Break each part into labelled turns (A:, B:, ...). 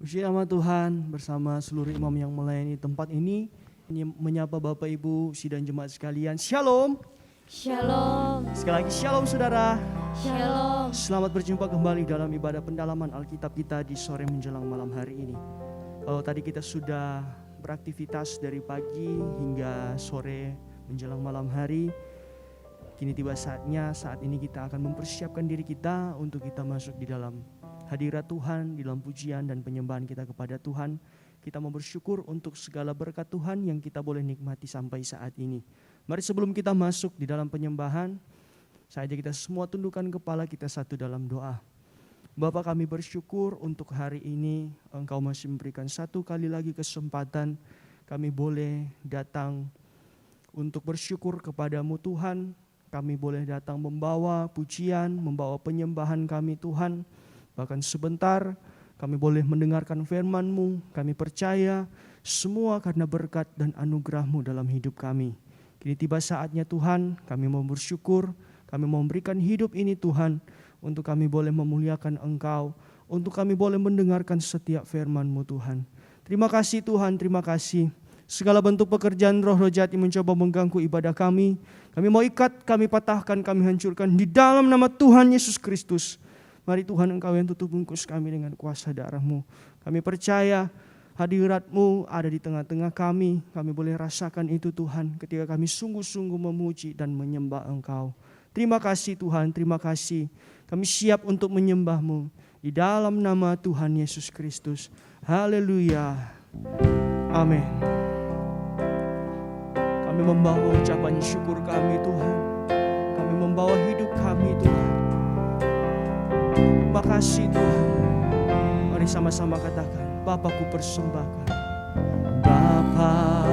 A: Puji nama Tuhan bersama seluruh imam yang melayani tempat ini. Menyapa Bapak Ibu sidang jemaat sekalian. Shalom.
B: Shalom.
A: Sekali lagi shalom saudara.
B: Shalom.
A: Selamat berjumpa kembali dalam ibadah pendalaman Alkitab kita di sore menjelang malam hari ini. Kalau tadi kita sudah beraktivitas dari pagi hingga sore menjelang malam hari, kini tiba saatnya saat ini kita akan mempersiapkan diri kita untuk kita masuk di dalam hadirat Tuhan, di dalam pujian dan penyembahan kita kepada Tuhan. Kita mau bersyukur untuk segala berkat Tuhan yang kita boleh nikmati sampai saat ini. Mari sebelum kita masuk di dalam penyembahan, saja kita semua tundukkan kepala kita satu dalam doa. Bapa, kami bersyukur untuk hari ini Engkau masih memberikan satu kali lagi kesempatan kami boleh datang untuk bersyukur kepadamu Tuhan. Kami boleh datang membawa pujian, membawa penyembahan kami Tuhan. Bahkan sebentar kami boleh mendengarkan firman-Mu. Kami percaya semua karena berkat dan anugerah-Mu dalam hidup kami. Kini tiba saatnya Tuhan, kami mau bersyukur. Kami mau memberikan hidup ini Tuhan, untuk kami boleh memuliakan Engkau, untuk kami boleh mendengarkan setiap firman-Mu Tuhan. Terima kasih Tuhan, terima kasih. Segala bentuk pekerjaan roh-roh jahat yang mencoba mengganggu ibadah kami mau ikat, kami patahkan, kami hancurkan di dalam nama Tuhan Yesus Kristus. Mari Tuhan Engkau yang tutup bungkus kami dengan kuasa darah-Mu. Kami percaya hadirat-Mu ada di tengah-tengah kami. Kami boleh rasakan itu Tuhan ketika kami sungguh-sungguh memuji dan menyembah Engkau. Terima kasih Tuhan, terima kasih. Kami siap untuk menyembah-Mu di dalam nama Tuhan Yesus Kristus. Haleluya. Amin. Kami membawa ucapan syukur kami Tuhan. Kami membawa hidup kami Tuhan. Terima kasih Tuhan. Mari sama-sama katakan, Bapa ku persembahkan. Bapa,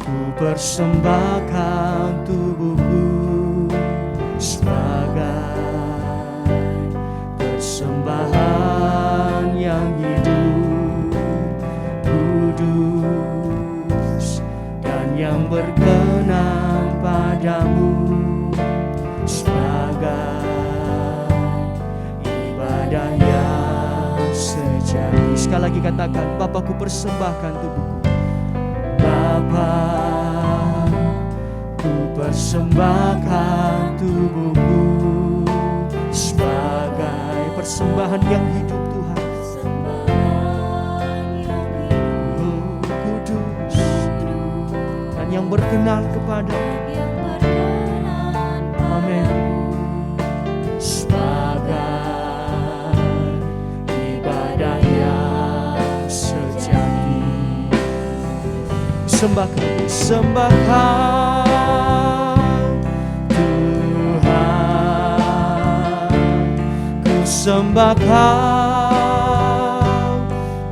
A: ku persembahkan tubuhku sebagai persembahan yang hidup, kudus, dan yang berkenan padamu, sebagai ibadah yang sejati. Sekali lagi katakan, Bapa ku persembahkan tubuhku. Bapa, ku persembahkan tubuhku sebagai persembahan yang hidup Tuhan. Kudus dan yang berkenan kepadamu. Amin. Sebagai ibadah yang sejati. Sembahkan Tuhan, ku sembahkan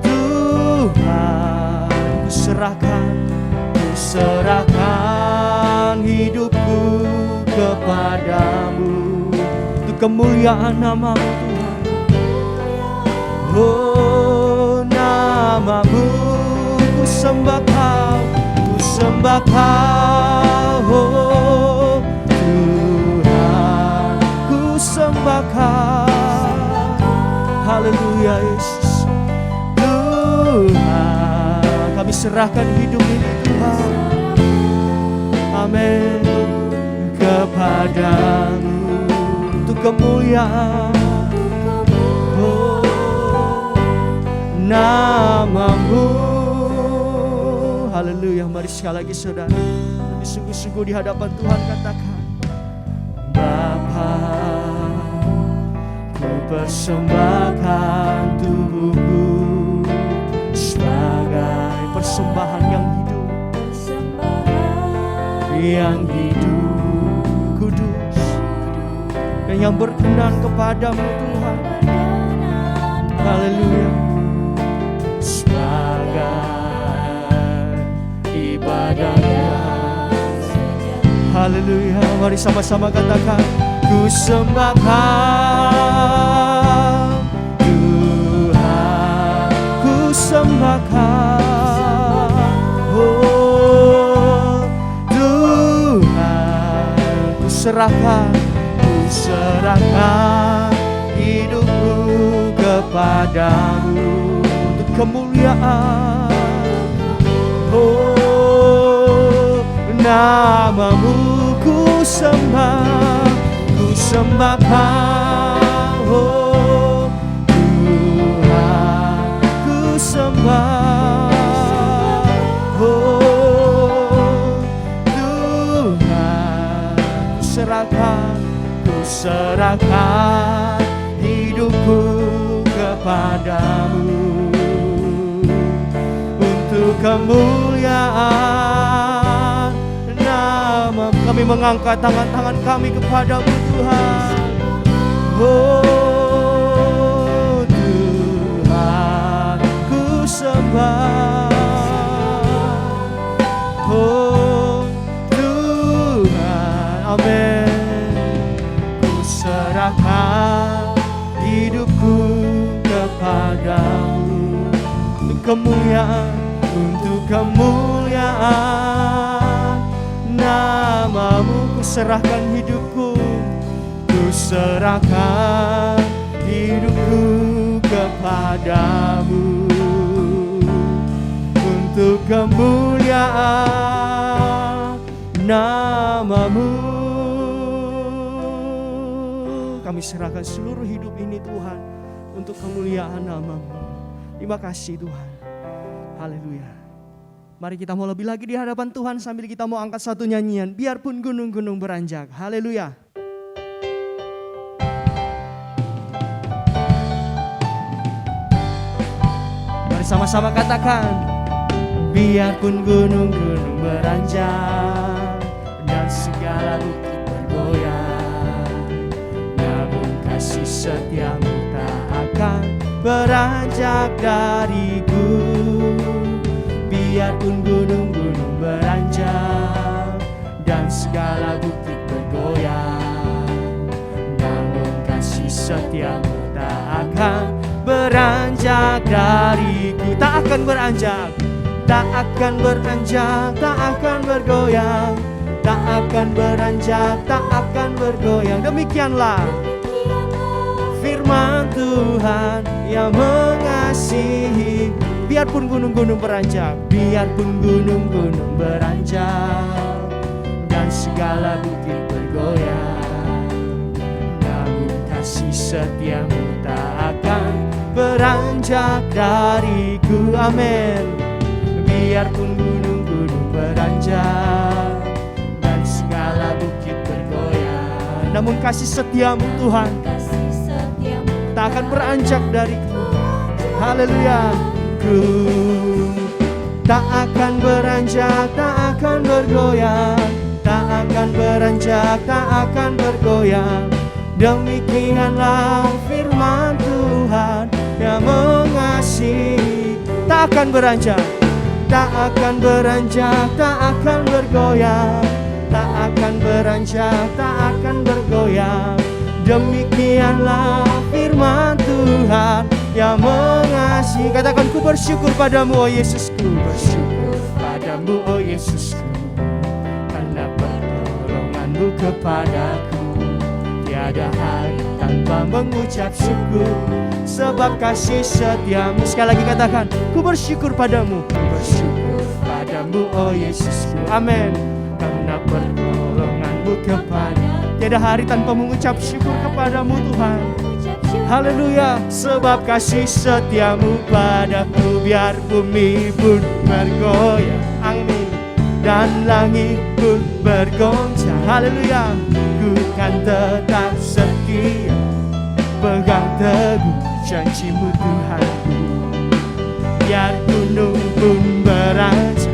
A: Tuhan, ku serahkan hidupku kepadamu, untuk kemuliaan nama-Mu Tuhan. Oh, nama-Mu ku sembahkan, oh Tuhan, ku sembahkan. Haleluya Yesus. Tuhan, kami serahkan hidup ini Tuhan. Amin. Kepadamu untuk kemuliaan. Oh, nama-Mu. Haleluya. Mari sekali lagi saudara, lebih sungguh-sungguh di hadapan Tuhan katakan, Bapa, ku persembahkan tubuhku sebagai persembahan yang hidup, kudus, dan yang berkenan kepadamu Tuhan. Haleluya. Sebagai ibadah yang sejati. Haleluya. Mari sama-sama katakan, ku sembahkan Tuhan, ku sembahkan. Oh Tuhan, ku serahkan hidupku kepadamu untuk kemuliaan. Oh, namamu ku sembah Kau, oh Tuhan, ku sembah, oh Tuhan, ku serahkan hidupku kepadamu untuk kemuliaan nama. Kami mengangkat tangan-tangan kami kepadamu Tuhan. Oh Tuhan, ku sembah, oh Tuhan, amin. Ku serahkan hidupku kepadamu untuk kemuliaan namamu. Ku serahkan hidupku, ku serahkan hidupku kepadamu untuk kemuliaan namamu. Kami serahkan seluruh hidup ini Tuhan untuk kemuliaan namamu. Terima kasih Tuhan. Haleluya. Mari kita mau lebih lagi di hadapan Tuhan sambil kita mau angkat satu nyanyian. Biarpun gunung-gunung beranjak. Haleluya. Mari sama-sama katakan. Biarpun gunung-gunung beranjak dan segala bukit bergoyang, namun kasih setiamu tak akan beranjak dariku. Biarpun gunung-gunung beranjak dan segala bukit bergoyang, namun kasih setiamu tak akan beranjak dariku. Tak akan beranjak, tak akan beranjak, tak akan bergoyang, tak akan beranjak, tak akan bergoyang. Demikianlah firman Tuhan yang mengasihi. Biarpun gunung-gunung beranjak, biarpun gunung-gunung beranjak dan segala bukit bergoyang, namun kasih setiamu tak akan beranjak dariku. Amin. Biarpun gunung-gunung beranjak dan segala bukit bergoyang, namun kasih setiamu Tuhan tak akan beranjak dariku. Haleluya. Ku tak akan beranjak, tak akan bergoyang, tak akan beranjak, tak akan bergoyang. Demikianlah firman Tuhan yang mengasihi. Tak akan beranjak, tak akan beranjak, tak akan bergoyang, tak akan beranjak, tak akan bergoyang. Demikianlah firman Tuhan yang mengasihi. Katakan, ku bersyukur padamu oh Yesusku, bersyukur padamu oh Yesusku, karena pertolonganmu kepadaku. Tiada hari tanpa mengucap syukur, sebab kasih setiamu. Sekali lagi katakan, ku bersyukur padamu, ku bersyukur padamu oh Yesusku. Amin. Karena pertolonganmu kepadaku. Tiada hari tanpa mengucap syukur kepadamu Tuhan. Haleluya. Sebab kasih setiamu padaku. Biar bumi pun bergoyang, amin, dan langit pun bergoncang. Haleluya. Ku kan tetap setia, pegang teguh janjimu Tuhanku. Biar gunung pun beranjak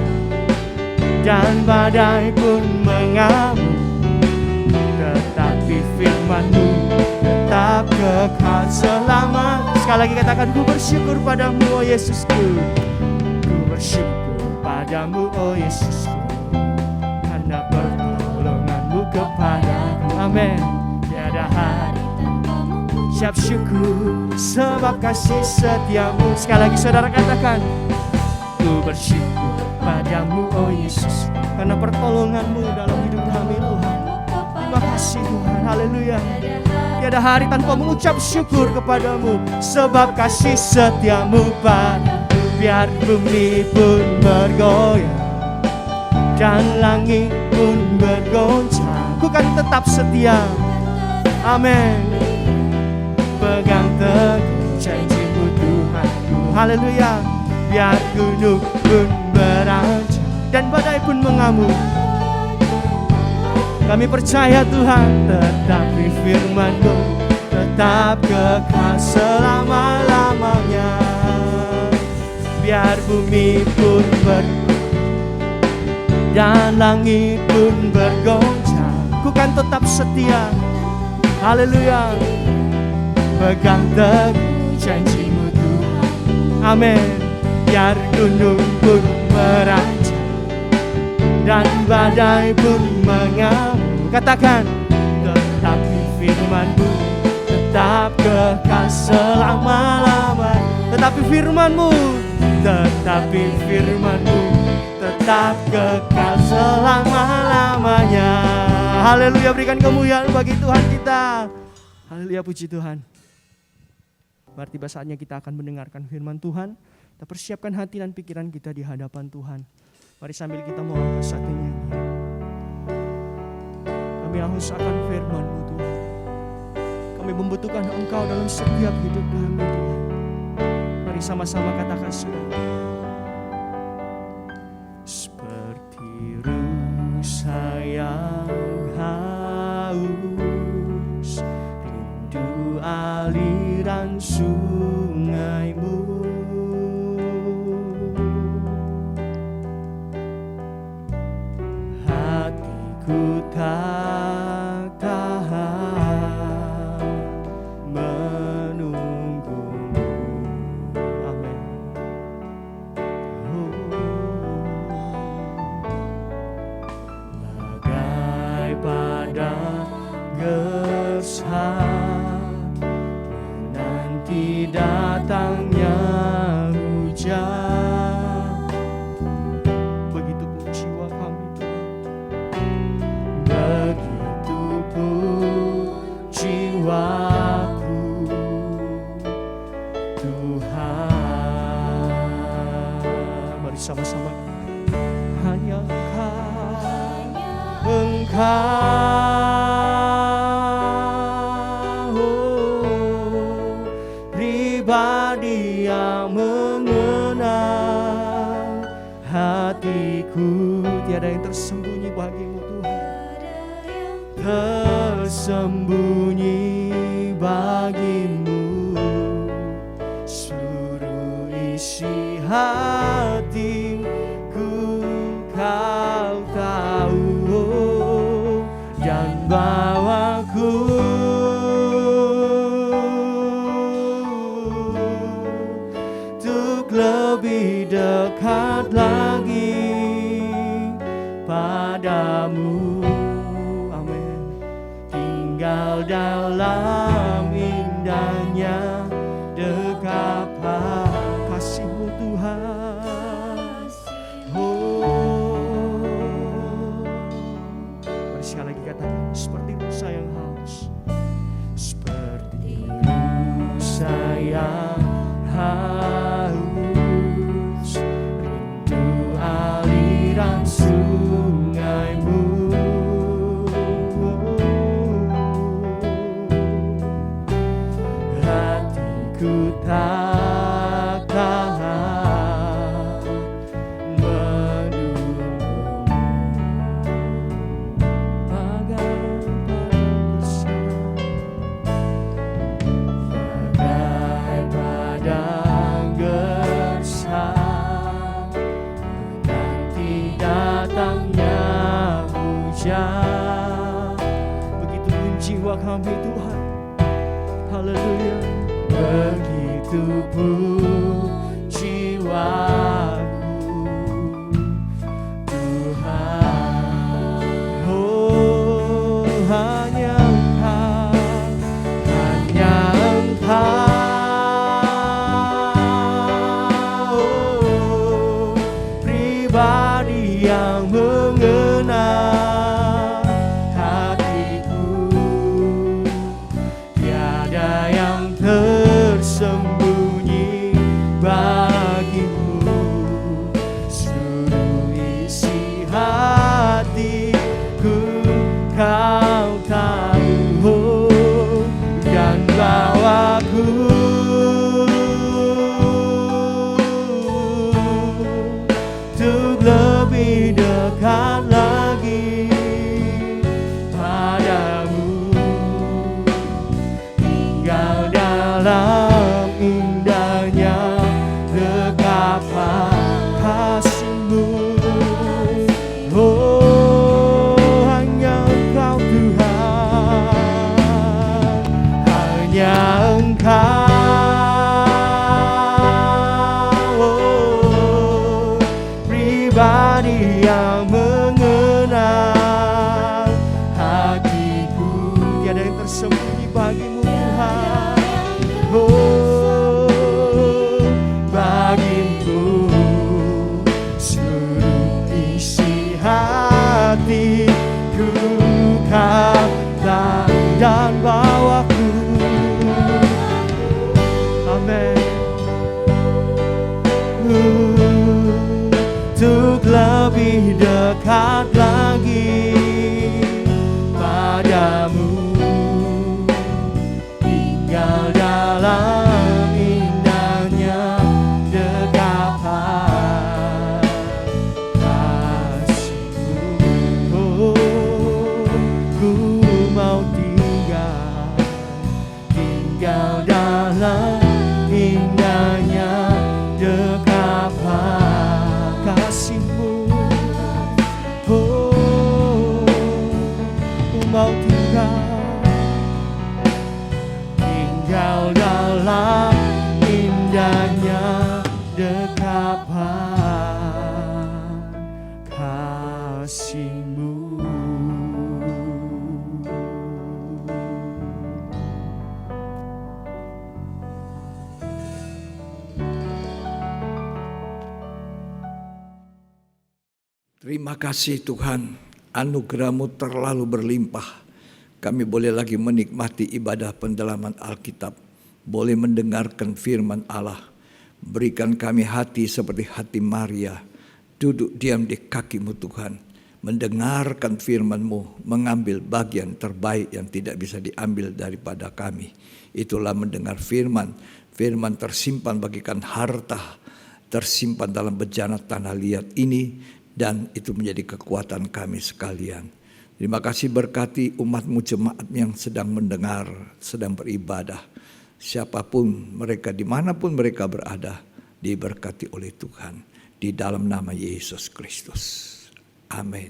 A: dan badai pun mengamuk, tetapi firman-Mu tetap kekal selama. Sekali lagi katakan, ku bersyukur padamu oh Yesusku, ku bersyukur padamu oh Yesusku, karena pertolongan-Mu kepadaku. Amin. Tiada hari siap syukur, sebab kasih setiamu. Sekali lagi saudara katakan, ku bersyukur padamu oh Yesus, karena pertolongan-Mu dalam hidup kami Tuhan. Terima kasih Tuhan. Haleluya. Tiada hari tanpa mengucap syukur kepadamu, sebab kasih setiamu padaku. Biar bumi pun bergoyang dan langit pun bergoncang, ku kan tetap setia. Amin. Pegang teguh janjimu Tuhanku. Haleluya. Biar gunung pun berancam dan badai pun mengamuk, kami percaya Tuhan, tetapi firman-Mu tetap kekal selama-lamanya. Biar bumi pun dan langit pun bergoncang, ku kan tetap setia. Haleluya. Pegang teguh janji-Mu Tuhan. Amin. Biar gunung pun berancam dan badai pun mengamuk, katakan, tetapi firman-Mu tetap kekal selama-lamanya. Tetapi firman-Mu tetap kekal selama-lamanya. Haleluya, berikan kemuliaan bagi Tuhan kita. Haleluya, puji Tuhan. Mari tiba saatnya kita akan mendengarkan firman Tuhan. Kita persiapkan hati dan pikiran kita di hadapan Tuhan. Mari sambil kita mau angkat satu nyanyian. Kami haus akan firman-Mu Tuhan. Kami membutuhkan Engkau dalam setiap hidup kami Tuhan. Mari sama-sama katakan saudara. Seperti rusa yang haus, rindu aliran sungai-Mu. Hatiku tak tahan menunggu-Mu. Amin. Bagai padang gersang menanti datangnya hujan, begitu pun jiwa kami Tuhan. Begitu pun jiwaku Tuhan. Mari sama-sama. Hanya Engkau, pribadi yang mengenal hatiku. Tiada yang tersembunyi bagimu Tuhan, tersembunyi bagimu. Suruh isi hatiku, Kau tahu, dan bawaku untuk lebih dekat lagi padamu. Amin. Tinggal dalam indahnya dekapan kasih-Mu Tuhan. Mari sekali lagi katakan, seperti rusa yang haus, seperti rusa yang haus, rindu aliran sungai-Mu. Hatiku tak tahan menunggu-Mu. Bagai padang gersang menanti datangnya hujan, begitu pun jiwa kami Tuhan. Haleluya. Begitu pun jiwaku Tuhan. Oh, hanya Engkau, pribadi yang mengenal hatiku, lebih dekat lagi padamu, tinggal dalam indahnya dekapan kasih-Mu. Oh, ku mau tinggal dalam indahnya dekapan kasih-Mu. Oh, ku mau tinggal dalam indahnya dekapan kasih-Mu.
C: Terima kasih Tuhan, anugerah-Mu terlalu berlimpah. Kami boleh lagi menikmati ibadah pendalaman Alkitab, boleh mendengarkan firman Allah. Berikan kami hati seperti hati Maria, duduk diam di kaki-Mu Tuhan, mendengarkan firman-Mu, mengambil bagian terbaik yang tidak bisa diambil daripada kami. Itulah mendengar firman, firman tersimpan bagikan harta, tersimpan dalam bejana tanah liat ini, dan itu menjadi kekuatan kami sekalian. Terima kasih, berkati umat-Mu jemaat yang sedang mendengar, sedang beribadah. Siapapun mereka, dimanapun mereka berada, diberkati oleh Tuhan. Di dalam nama Yesus Kristus. Amin.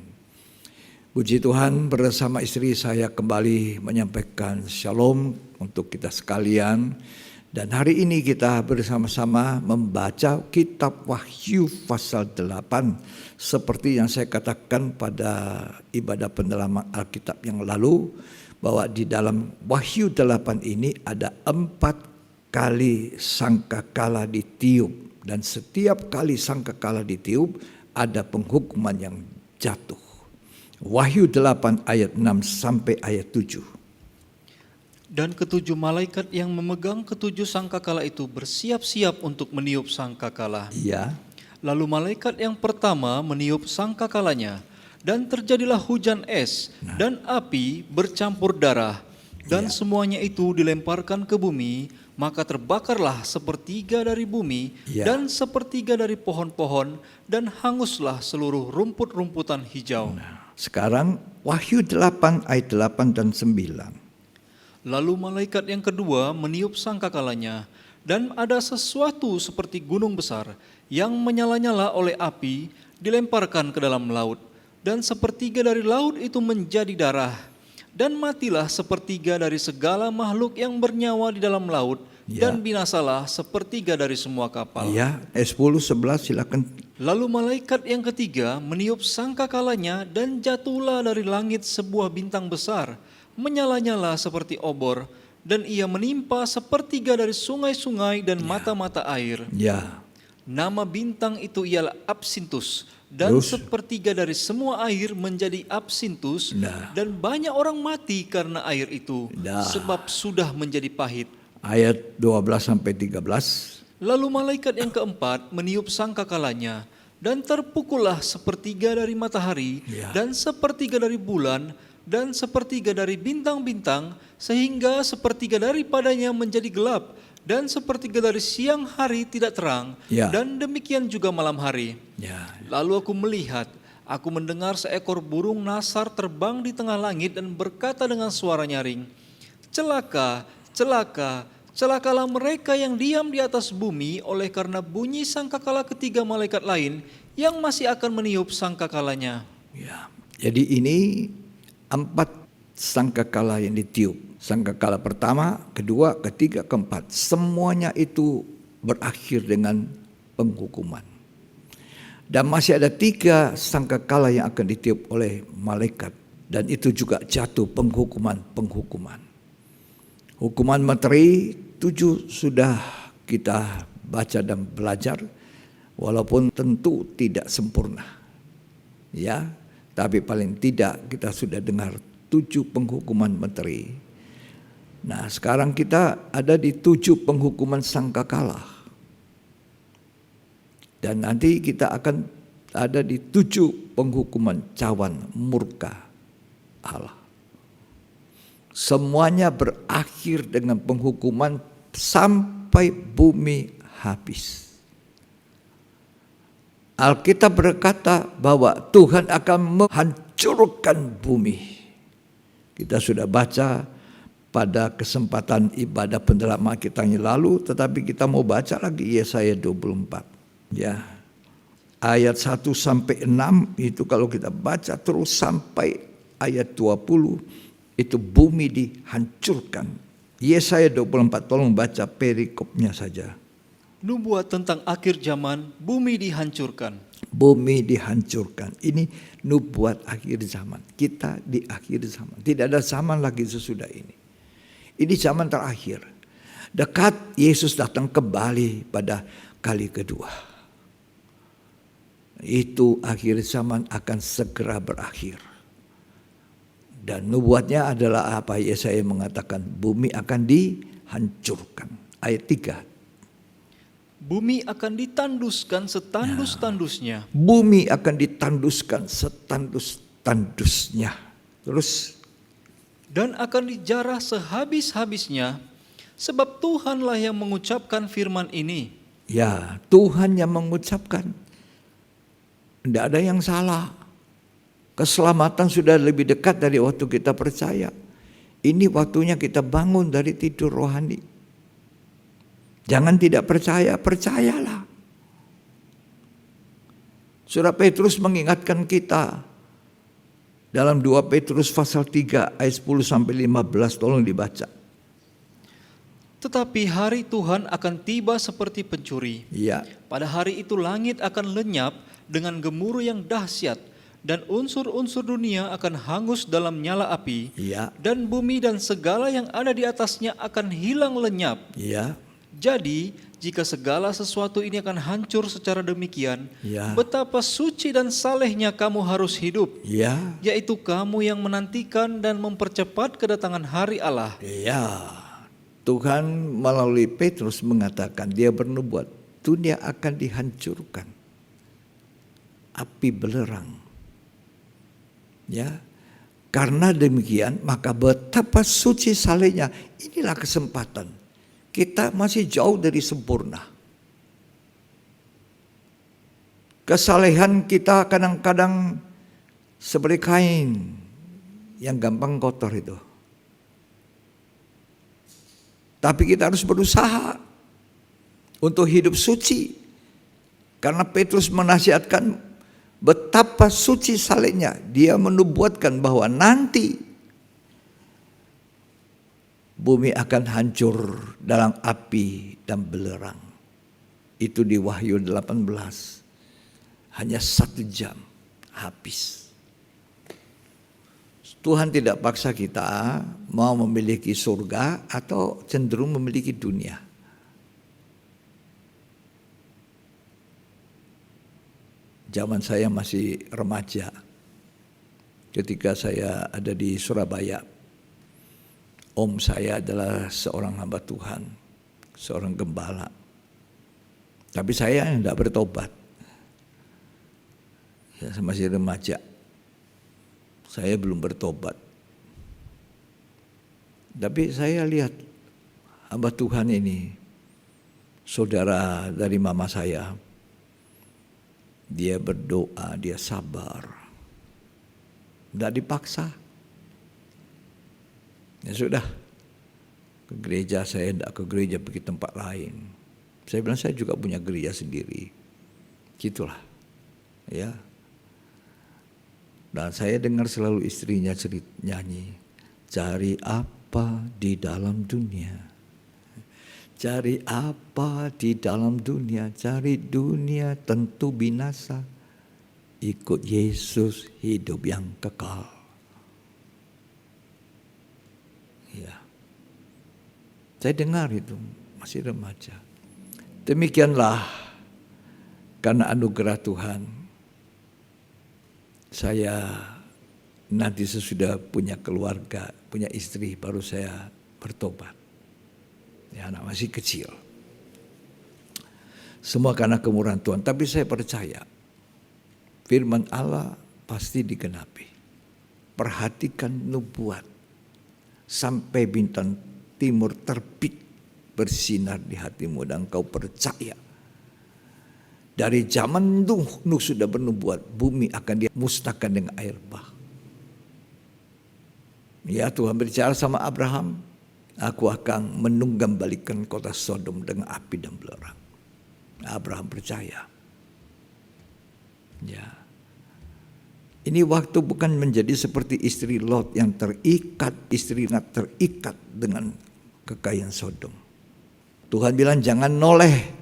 C: Puji Tuhan, bersama istri saya kembali menyampaikan shalom untuk kita sekalian. Dan hari ini kita bersama-sama membaca kitab Wahyu pasal 8. Seperti yang saya katakan pada ibadah pendalaman Alkitab yang lalu, bahwa di dalam Wahyu 8 ini ada 4 kali sangkakala ditiup. Dan setiap kali sangkakala ditiup ada penghukuman yang jatuh. Wahyu 8 ayat 6 sampai ayat 7.
D: Dan ketujuh malaikat yang memegang ketujuh sangkakala itu bersiap-siap untuk meniup sangkakala.
C: Ya.
D: Lalu malaikat yang pertama meniup sangkakalanya, dan terjadilah hujan es dan api bercampur darah, dan semuanya itu dilemparkan ke bumi, maka terbakarlah sepertiga dari bumi dan sepertiga dari pohon-pohon, dan hanguslah seluruh rumput-rumputan hijau.
C: Sekarang Wahyu 8 ayat 8 dan 9.
D: Lalu malaikat yang kedua meniup sangkakalanya, dan ada sesuatu seperti gunung besar yang menyala-nyala oleh api dilemparkan ke dalam laut, dan sepertiga dari laut itu menjadi darah, dan matilah sepertiga dari segala makhluk yang bernyawa di dalam laut, dan binasalah sepertiga dari semua kapal.
C: Ya, ayat 10, 11 silakan.
D: Lalu malaikat yang ketiga meniup sangkakalanya, dan jatuhlah dari langit sebuah bintang besar, menyala-nyala seperti obor, dan ia menimpa sepertiga dari sungai-sungai dan mata-mata air.
C: Ya.
D: Nama bintang itu ialah Absintus, dan sepertiga dari semua air menjadi absintus, dan banyak orang mati karena air itu, sebab sudah menjadi pahit.
C: Ayat 12 sampai 13.
D: Lalu malaikat yang keempat meniup sangkakalanya, dan terpukullah sepertiga dari matahari, dan sepertiga dari bulan, dan sepertiga dari bintang-bintang, sehingga sepertiga daripadanya menjadi gelap, dan sepertiga dari siang hari tidak terang, dan demikian juga malam hari. Lalu aku melihat, aku mendengar seekor burung nasar terbang di tengah langit dan berkata dengan suara nyaring, "Celaka, celaka, celakalah mereka yang diam di atas bumi oleh karena bunyi sangkakala ketiga malaikat lain yang masih akan meniup sangkakalanya."
C: Jadi ini 4 sangkakala yang ditiup. Sangkakala pertama, kedua, ketiga, keempat. Semuanya itu berakhir dengan penghukuman. Dan masih ada 3 sangkakala yang akan ditiup oleh malaikat. Dan itu juga jatuh penghukuman. Hukuman materi 7 sudah kita baca dan belajar. Walaupun tentu tidak sempurna. Ya. Tapi paling tidak kita sudah dengar 7 penghukuman materi. Nah, sekarang kita ada di 7 penghukuman sangkakala. Dan nanti kita akan ada di 7 penghukuman cawan murka Allah. Semuanya berakhir dengan penghukuman sampai bumi habis. Alkitab berkata bahwa Tuhan akan menghancurkan bumi. Kita sudah baca pada kesempatan ibadah pendalaman kita yang lalu, tetapi kita mau baca lagi Yesaya 24. Ya. Ayat 1 sampai 6 itu kalau kita baca terus sampai ayat 20 itu bumi dihancurkan. Yesaya 24, tolong baca perikopnya saja.
D: Nubuat tentang akhir zaman, bumi dihancurkan.
C: Bumi dihancurkan. Ini nubuat akhir zaman. Kita di akhir zaman. Tidak ada zaman lagi sesudah ini. Ini zaman terakhir. Dekat Yesus datang kembali pada kali kedua. Itu akhir zaman akan segera berakhir. Dan nubuatnya adalah apa? Yesaya mengatakan bumi akan dihancurkan. Ayat 3.
D: Bumi akan ditanduskan setandus-tandusnya.
C: Bumi akan ditanduskan setandus-tandusnya. Terus.
D: Dan akan dijarah sehabis-habisnya, sebab Tuhanlah yang mengucapkan firman ini.
C: Ya, Tuhan yang mengucapkan. Tidak ada yang salah. Keselamatan sudah lebih dekat dari waktu kita percaya. Ini waktunya kita bangun dari tidur rohani. Jangan tidak percaya, percayalah. Surah Petrus mengingatkan kita dalam 2 Petrus pasal 3 ayat 10 sampai 15, tolong dibaca.
D: Tetapi hari Tuhan akan tiba seperti pencuri.
C: Ya.
D: Pada hari itu langit akan lenyap dengan gemuruh yang dahsyat, dan unsur-unsur dunia akan hangus dalam nyala api,
C: Ya.
D: dan bumi dan segala yang ada di atasnya akan hilang lenyap.
C: Ya.
D: Jadi, jika segala sesuatu ini akan hancur secara demikian,
C: Ya.
D: betapa suci dan salehnya kamu harus hidup,
C: Ya.
D: yaitu kamu yang menantikan dan mempercepat kedatangan hari Allah.
C: Ya. Tuhan melalui Petrus mengatakan, dia bernubuat, dunia akan dihancurkan. Api belerang. Ya, karena demikian maka betapa suci salehnya. Inilah kesempatan. Kita masih jauh dari sempurna. Kesalehan kita kadang-kadang seperti kain yang gampang kotor itu. Tapi kita harus berusaha untuk hidup suci. Karena Petrus menasihatkan betapa suci salehnya. Dia menubuatkan bahwa nanti bumi akan hancur dalam api dan belerang. Itu di Wahyu 18. Hanya 1 jam habis. Tuhan tidak paksa kita mau memiliki surga atau cenderung memiliki dunia. Zaman saya masih remaja, ketika saya ada di Surabaya, om saya adalah seorang hamba Tuhan, seorang gembala. Tapi saya tidak bertobat. Saya masih remaja, saya belum bertobat. Tapi saya lihat hamba Tuhan ini, saudara dari mama saya, dia berdoa, dia sabar. Tidak dipaksa. Ya sudah, ke gereja saya tidak ke gereja, pergi tempat lain. Saya bilang saya juga punya gereja sendiri. Gitulah. Ya. Dan saya dengar selalu istrinya nyanyi, cari apa di dalam dunia. Cari apa di dalam dunia, cari dunia tentu binasa. Ikut Yesus hidup yang kekal. Ya. Saya dengar itu, masih remaja. Demikianlah karena anugerah Tuhan, saya nanti sesudah punya keluarga, punya istri, baru saya bertobat. Ya, anak masih kecil. Semua karena kemurahan Tuhan. Tapi saya percaya firman Allah pasti digenapi. Perhatikan nubuat sampai bintang timur terbit bersinar di hatimu dan kau percaya. Dari zaman Nuh sudah bernubuat bumi akan dimusnahkan dengan air bah. Ya, Tuhan berbicara sama Abraham, aku akan menunggambalikan kota Sodom dengan api dan belerang. Abraham percaya. Ya. Ini waktu bukan menjadi seperti istri Lot yang terikat, istri Lot terikat dengan kekayaan Sodom. Tuhan bilang jangan noleh.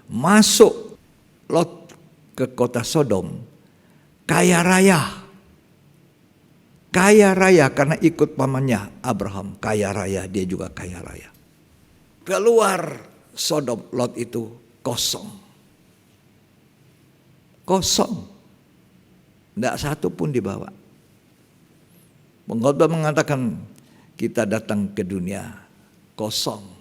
C: Masuk Lot ke kota Sodom, kaya raya karena ikut pamannya Abraham, kaya raya, dia juga kaya raya. Keluar Sodom, Lot itu kosong. Tidak satu pun dibawa. Pengkhotbah mengatakan kita datang ke dunia kosong.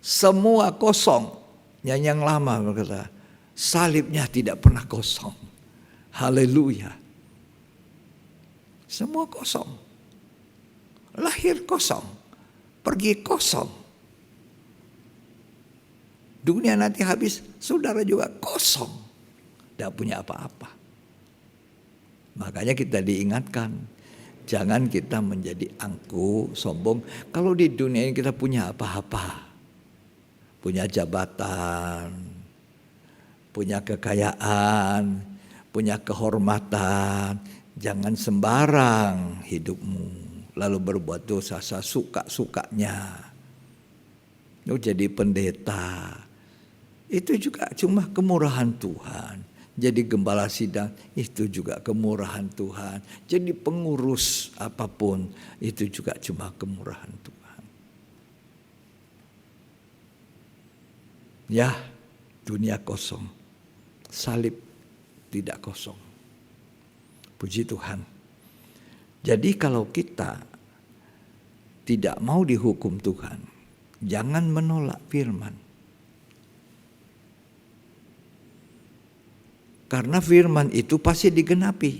C: Semua kosong. Yang lama berkata, salibnya tidak pernah kosong. Haleluya. Semua kosong. Lahir kosong. Pergi kosong. Dunia nanti habis, saudara juga kosong. Tidak punya apa-apa. Makanya kita diingatkan, jangan kita menjadi angkuh, sombong. Kalau di dunia ini kita punya apa-apa. Punya jabatan, punya kekayaan, punya kehormatan. Jangan sembarang hidupmu. Lalu berbuat dosa suka-sukanya. Lu jadi pendeta. Itu juga cuma kemurahan Tuhan. Jadi gembala sidang, itu juga kemurahan Tuhan. Jadi pengurus apapun, itu juga cuma kemurahan Tuhan. Ya, dunia kosong. Salib tidak kosong. Puji Tuhan. Jadi kalau kita tidak mau dihukum Tuhan, jangan menolak firman. Karena firman itu pasti digenapi.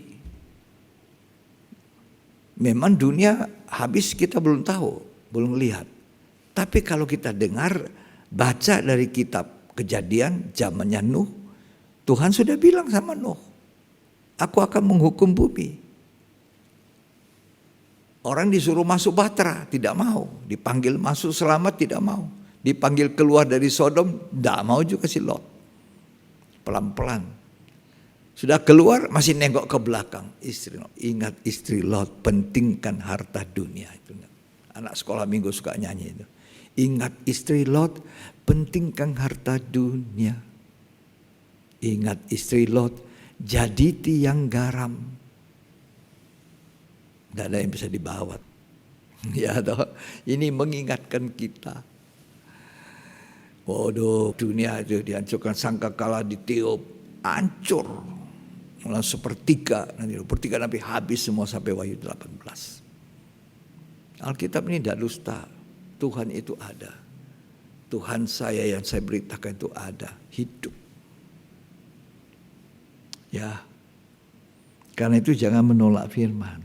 C: Memang dunia habis kita belum tahu, belum lihat. Tapi kalau kita dengar, baca dari kitab Kejadian zamannya Nuh, Tuhan sudah bilang sama Nuh, aku akan menghukum bumi. Orang disuruh masuk Bahtera, tidak mau. Dipanggil masuk selamat, tidak mau. Dipanggil keluar dari Sodom, tidak mau juga si Lot. Pelan-pelan. Sudah keluar, masih nengok ke belakang. Ingat istri Lot, pentingkan harta dunia. Itu anak sekolah minggu suka nyanyi itu. Ingat istri Lot, pentingkan harta dunia. Ingat istri Lot, jadi tiang garam. Tidak ada yang bisa dibawa. Ya toh, ini mengingatkan kita. Waduh, dunia itu dihancurkan, sangkakala ditiup, hancur. Mulai sepertiga, nanti habis semua sampai Wahyu 18. Alkitab ini tidak dusta. Tuhan itu ada. Tuhan saya yang saya beritakan itu ada, hidup. Ya, karena itu jangan menolak firman.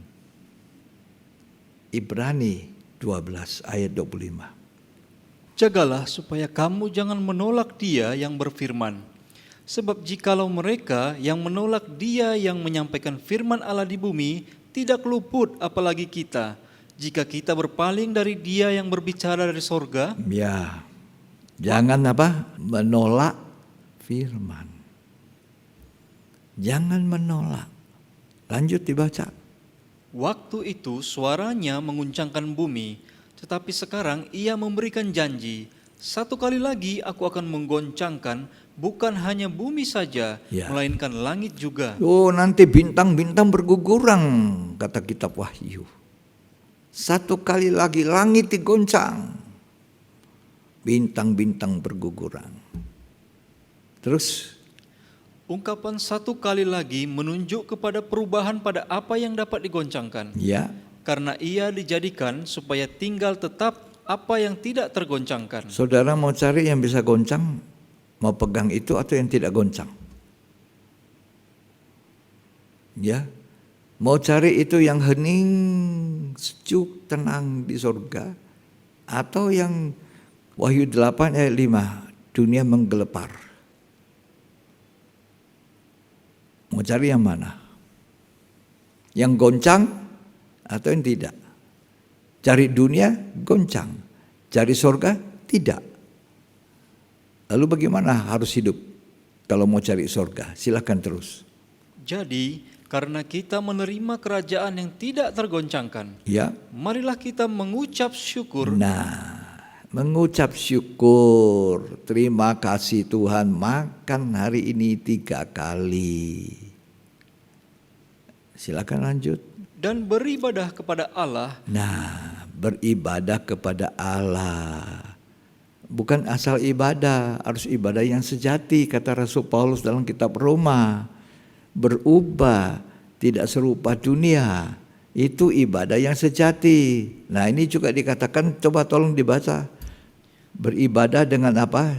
C: Ibrani 12 ayat 25.
D: Jagalah supaya kamu jangan menolak Dia yang berfirman. Sebab jikalau mereka yang menolak Dia yang menyampaikan firman Allah di bumi tidak luput, apalagi kita, jika kita berpaling dari Dia yang berbicara dari sorga.
C: Ya, jangan menolak firman. Jangan menolak. Lanjut dibaca.
D: Waktu itu suaranya menguncangkan bumi, tetapi sekarang Ia memberikan janji, satu kali lagi aku akan menggoncangkan bukan hanya bumi saja, melainkan langit juga.
C: Oh, nanti bintang-bintang berguguran, kata kitab Wahyu. Satu kali lagi langit digoncang, bintang-bintang berguguran. Terus
D: ungkapan satu kali lagi menunjuk kepada perubahan pada apa yang dapat digoncangkan.
C: Ya.
D: Karena Ia dijadikan supaya tinggal tetap apa yang tidak tergoncangkan.
C: Saudara mau cari yang bisa goncang, Mau pegang itu atau yang tidak goncang? Ya, mau cari itu yang hening, sejuk, tenang di surga, atau yang Wahyu 8 ayat 5, dunia menggelepar. Mau cari yang mana? Yang goncang atau yang tidak? Cari dunia goncang, cari surga tidak. Lalu bagaimana harus hidup kalau mau cari surga? Silakan terus.
D: Jadi, karena kita menerima kerajaan yang tidak tergoncangkan,
C: Ya.
D: marilah kita mengucap syukur.
C: Nah, mengucap syukur. Terima kasih Tuhan, makan hari ini 3 kali. Silakan lanjut.
D: Dan beribadah kepada Allah.
C: Nah, beribadah kepada Allah. Bukan asal ibadah, harus ibadah yang sejati, kata Rasul Paulus dalam kitab Roma. Berubah, tidak serupa dunia. Itu ibadah yang sejati. Nah, ini juga dikatakan, coba tolong dibaca. Beribadah dengan apa?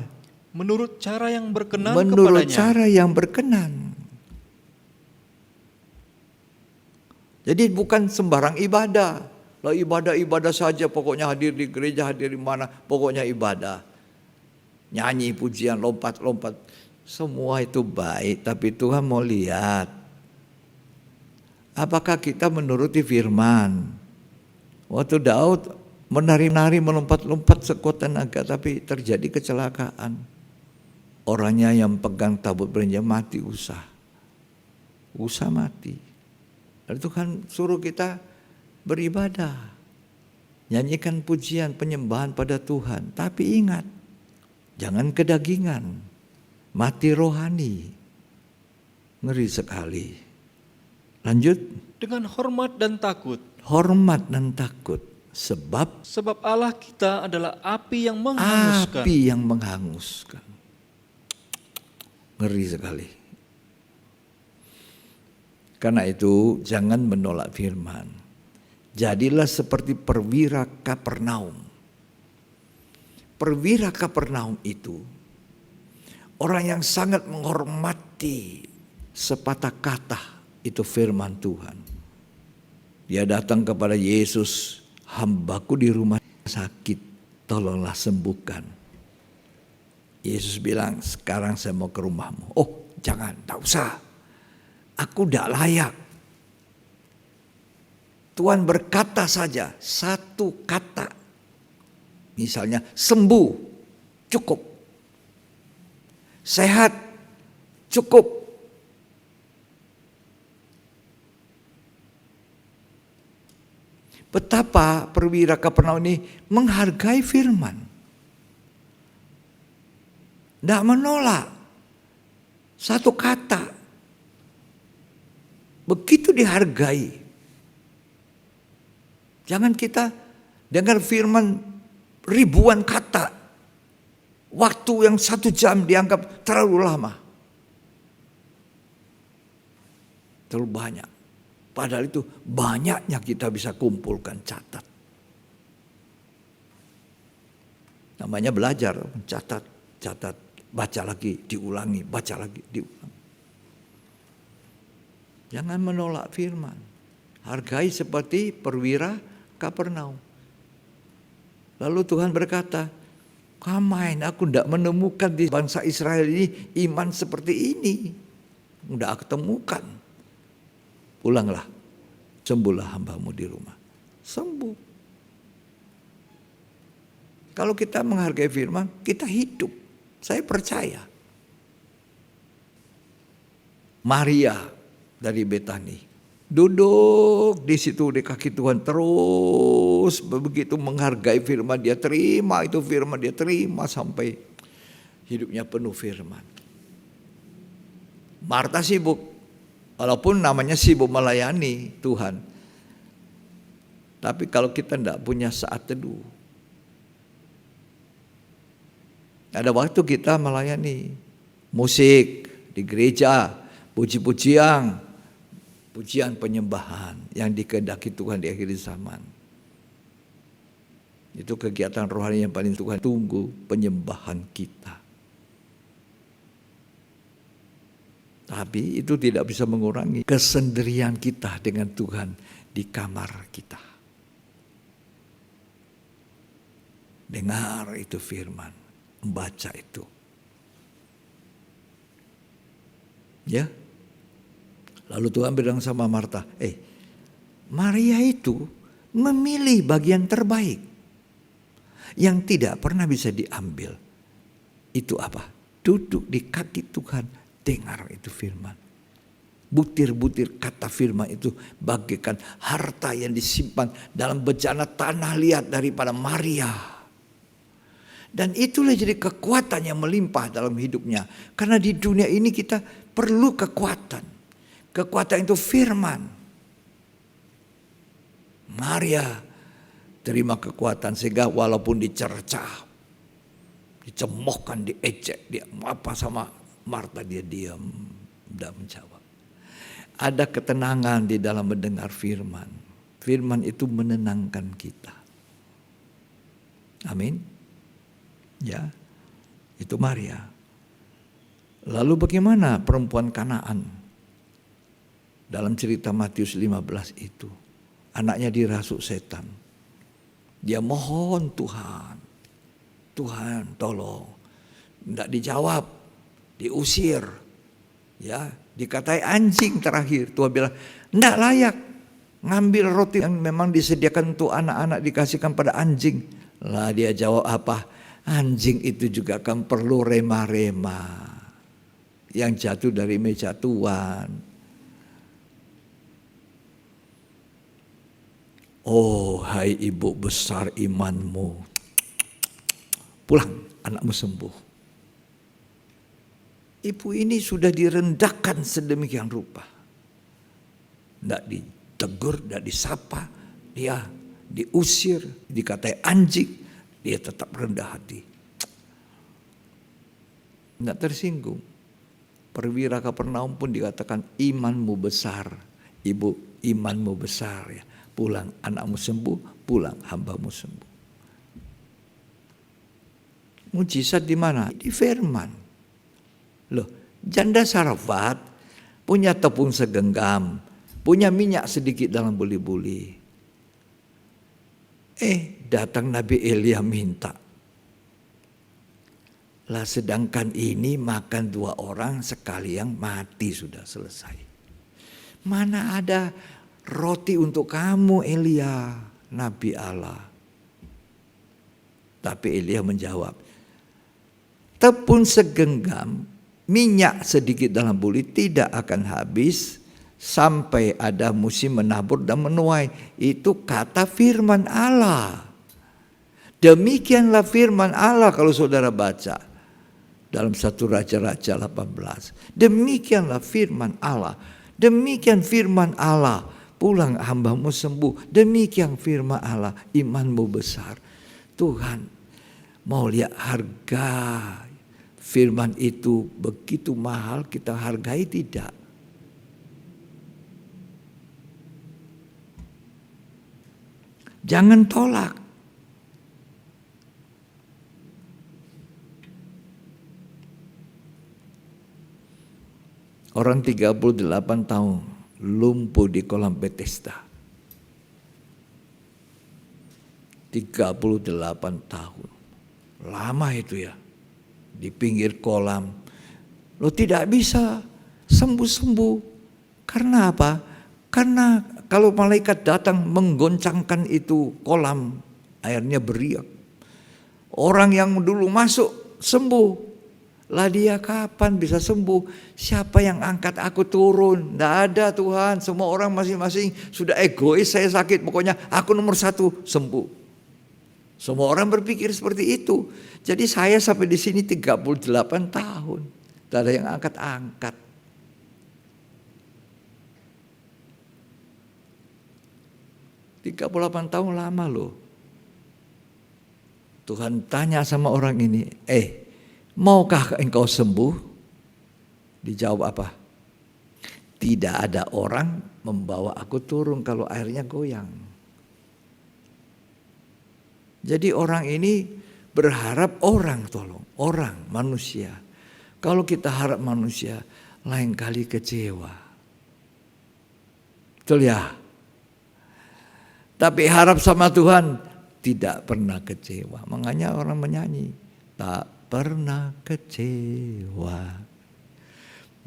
D: Menurut cara yang berkenan
C: Menurut
D: kepadanya.
C: cara yang berkenan. Jadi bukan sembarang ibadah. Lah ibadah saja, pokoknya hadir di gereja, hadir di mana, pokoknya ibadah. Nyanyi, pujian, lompat-lompat. Semua itu baik, tapi Tuhan mau lihat apakah kita menuruti firman. Waktu Daud menari-nari, melompat-lompat sekuat tenaga, tapi terjadi kecelakaan. Orangnya yang pegang tabut perjanjian mati, usah mati. Lalu Tuhan suruh kita beribadah, nyanyikan pujian, penyembahan pada Tuhan. Tapi ingat, jangan kedagingan, mati rohani. Ngeri sekali. Lanjut.
D: Dengan hormat dan takut.
C: Hormat dan takut. Sebab
D: Allah kita adalah api yang menghanguskan.
C: api yang menghanguskan. Ngeri sekali. Karena itu jangan menolak firman. Jadilah seperti perwira Kapernaum. Perwira Kapernaum itu orang yang sangat menghormati sepatah kata itu firman Tuhan. Dia datang kepada Yesus, hambaku di rumah sakit, tolonglah sembuhkan. Yesus bilang, sekarang saya mau ke rumahmu. Oh jangan, tak usah. Aku tidak layak. Tuhan berkata saja satu kata. Misalnya sembuh, cukup. Sehat, cukup. Betapa perwira Kapernaum ini menghargai firman. Tidak menolak. Satu kata. Begitu dihargai. Jangan kita dengar firman ribuan kata. Waktu yang 1 jam dianggap terlalu lama. Terlalu banyak. Padahal itu banyaknya kita bisa kumpulkan, catat. Namanya belajar, catat, baca lagi, diulangi, baca lagi, diulangi. Jangan menolak firman. Hargai seperti perwira Kapernaum. Lalu Tuhan berkata, "Kamain, aku tidak menemukan di bangsa Israel ini iman seperti ini. Tidak aku temukan. Pulanglah, sembuhlah hambamu di rumah." Sembuh. Kalau kita menghargai firman, kita hidup. Saya percaya. Maria dari Betani duduk di situ di kaki Tuhan, terus begitu menghargai firman, dia terima itu firman, dia terima sampai hidupnya penuh firman. Marta sibuk, walaupun namanya sibuk melayani Tuhan, tapi kalau kita tidak punya saat teduh, ada waktu kita melayani musik di gereja, puji-pujian, pujian penyembahan yang dikehendaki Tuhan di akhir zaman. Itu kegiatan rohani yang paling Tuhan tunggu, penyembahan kita. Tapi itu tidak bisa mengurangi kesendirian kita dengan Tuhan di kamar kita. Dengar itu firman, membaca itu. Ya. Lalu Tuhan bilang sama Marta, Maria itu memilih bagian terbaik yang tidak pernah bisa diambil. Itu apa? Duduk di kaki Tuhan, dengar itu firman. Butir-butir kata firman itu bagaikan harta yang disimpan dalam bejana tanah liat daripada Maria. Dan itulah jadi kekuatan yang melimpah dalam hidupnya. Karena di dunia ini kita perlu kekuatan. Kekuatan itu firman. Maria terima kekuatan sehingga walaupun dicercah, dicemoohkan, diejek, dia apa sama Marta, dia diam, tidak menjawab. Ada ketenangan di dalam mendengar firman. Firman itu menenangkan kita. Amin. Ya, itu Maria. Lalu bagaimana perempuan Kanaan? Dalam cerita Matius 15 itu. Anaknya dirasuk setan. Dia mohon Tuhan. Tuhan tolong. Tidak dijawab. Diusir. Ya, dikatai anjing terakhir. Tuhan bilang, tidak layak. Ngambil roti yang memang disediakan untuk anak-anak dikasihkan pada anjing. Lah dia jawab apa? Anjing itu juga akan perlu rema-rema. Yang jatuh dari meja Tuhan. Oh hai ibu besar imanmu. Pulang, anakmu sembuh. Ibu ini sudah direndahkan sedemikian rupa. Tidak ditegur, tidak disapa. Dia diusir, dikatai anjing. Dia tetap rendah hati. Tidak tersinggung. Perwira Kapernaum pun dikatakan imanmu besar. Ibu, imanmu besar ya. Pulang anakmu sembuh, pulang hambamu sembuh. Mujizat di mana? Di firman. Loh, janda Sarafat punya tepung segenggam, punya minyak sedikit dalam buli-buli. Datang Nabi Elia minta. Lah sedangkan ini makan 2 orang sekali yang mati sudah selesai. Mana ada roti untuk kamu Elia, Nabi Allah. Tapi Elia menjawab, tepung segenggam, minyak sedikit dalam buli tidak akan habis sampai ada musim menabur dan menuai. Itu kata firman Allah. Demikianlah firman Allah kalau saudara baca dalam 1 Raja-Raja 18. Demikianlah firman Allah. Demikian firman Allah. Pulang hambamu sembuh. Demikian firman Allah. Imanmu besar. Tuhan mau lihat harga firman itu begitu mahal, kita hargai tidak? Jangan tolak. Orang 38 tahun lumpuh di kolam Bethesda. 38 tahun. Lama itu ya. Di pinggir kolam. Lo tidak bisa sembuh-sembuh. Karena apa? Karena kalau malaikat datang menggoncangkan itu kolam, airnya beriak. Orang yang dulu masuk sembuh. Lah dia kapan bisa sembuh? Siapa yang angkat aku turun? Tidak ada Tuhan. Semua orang masing-masing sudah egois, saya sakit. Pokoknya aku nomor 1 sembuh. Semua orang berpikir seperti itu. Jadi saya sampai di sini 38 tahun. Tidak ada yang angkat-angkat. Tiga 38 tahun lama loh. Tuhan tanya sama orang ini, maukah engkau sembuh? Dijawab apa? Tidak ada orang membawa aku turun kalau airnya goyang. Jadi orang ini berharap orang tolong. Orang, manusia. Kalau kita harap manusia, lain kali kecewa. Betul ya? Tapi harap sama Tuhan tidak pernah kecewa. Makanya orang menyanyi, tak pernah kecewa,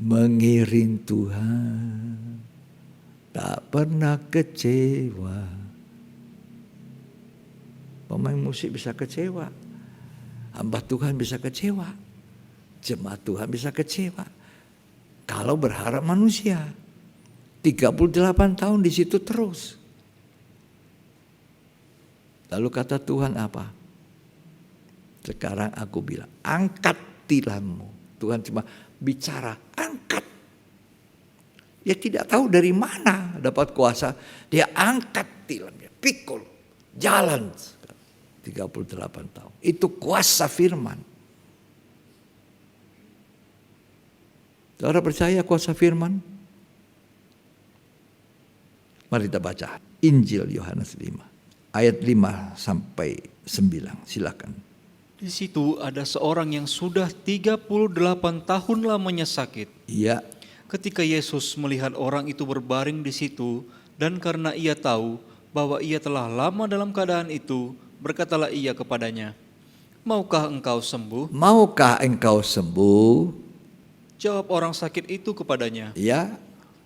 C: mengiring Tuhan, tak pernah kecewa. Pemain musik bisa kecewa, hamba Tuhan bisa kecewa, jemaat Tuhan bisa kecewa. Kalau berharap manusia, 38 tahun di situ terus. Lalu kata Tuhan apa? Sekarang aku bilang, angkat tilammu. Tuhan cuma bicara, angkat. Dia tidak tahu dari mana dapat kuasa. Dia angkat tilamnya, pikul, jalan. 38 tahun. Itu kuasa firman. Saudara percaya kuasa firman? Mari kita baca Injil Yohanes 5. Ayat 5 sampai 9, silakan.
D: Di situ ada seorang yang sudah 38 tahun lamanya sakit.
C: Iya.
D: Ketika Yesus melihat orang itu berbaring di situ, dan karena ia tahu bahwa ia telah lama dalam keadaan itu, berkatalah ia kepadanya, "Maukah engkau sembuh?"
C: Maukah engkau sembuh?
D: Jawab orang sakit itu kepadanya,
C: Ya.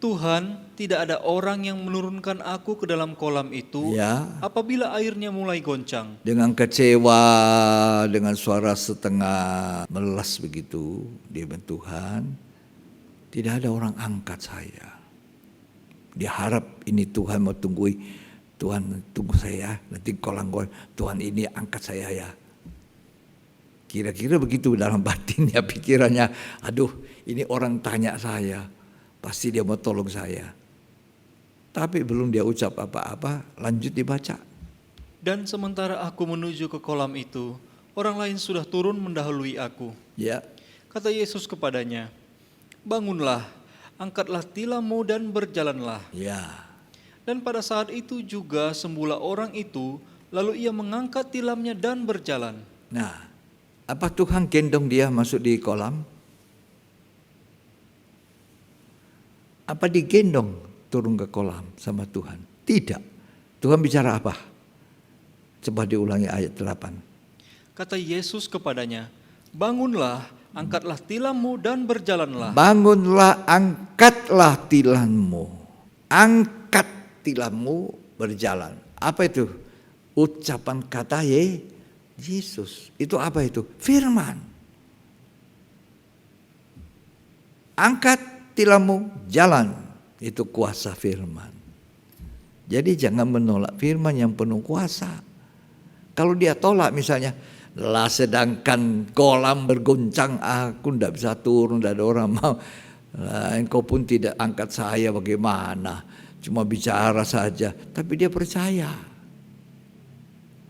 D: "Tuhan, tidak ada orang yang menurunkan aku ke dalam kolam itu
C: Ya.
D: apabila airnya mulai goncang."
C: Dengan kecewa, dengan suara setengah melas begitu, dia bilang, "Tuhan, tidak ada orang angkat saya." Dia harap ini Tuhan mau tunggu, Tuhan tunggu saya, nanti kolam Tuhan ini angkat saya ya. Kira-kira begitu dalam batinnya, pikirannya, aduh ini orang tanya saya, pasti dia mau tolong saya. Tapi belum dia ucap apa-apa, lanjut dibaca.
D: Dan sementara aku menuju ke kolam itu, orang lain sudah turun mendahului aku.
C: Ya.
D: Kata Yesus kepadanya, "Bangunlah, angkatlah tilammu dan berjalanlah."
C: Ya.
D: Dan pada saat itu juga sembuhlah orang itu, lalu ia mengangkat tilamnya dan berjalan.
C: Nah, apa Tuhan gendong dia masuk di kolam? Apa digendong turun ke kolam sama Tuhan? Tidak. Tuhan bicara apa? Coba diulangi ayat 8.
D: Kata Yesus kepadanya, "Bangunlah, angkatlah tilammu dan berjalanlah."
C: Bangunlah, angkatlah tilammu. Angkat tilammu, berjalan. Apa itu? Ucapan kata Yesus. Itu apa itu? Firman. Angkat tilammu, jalan. Itu kuasa firman. Jadi jangan menolak firman yang penuh kuasa. Kalau dia tolak misalnya, lah sedangkan kolam bergoncang, aku tidak bisa turun, tidak ada orang mau. Lah, engkau pun tidak angkat saya, bagaimana? Cuma bicara saja. Tapi dia percaya.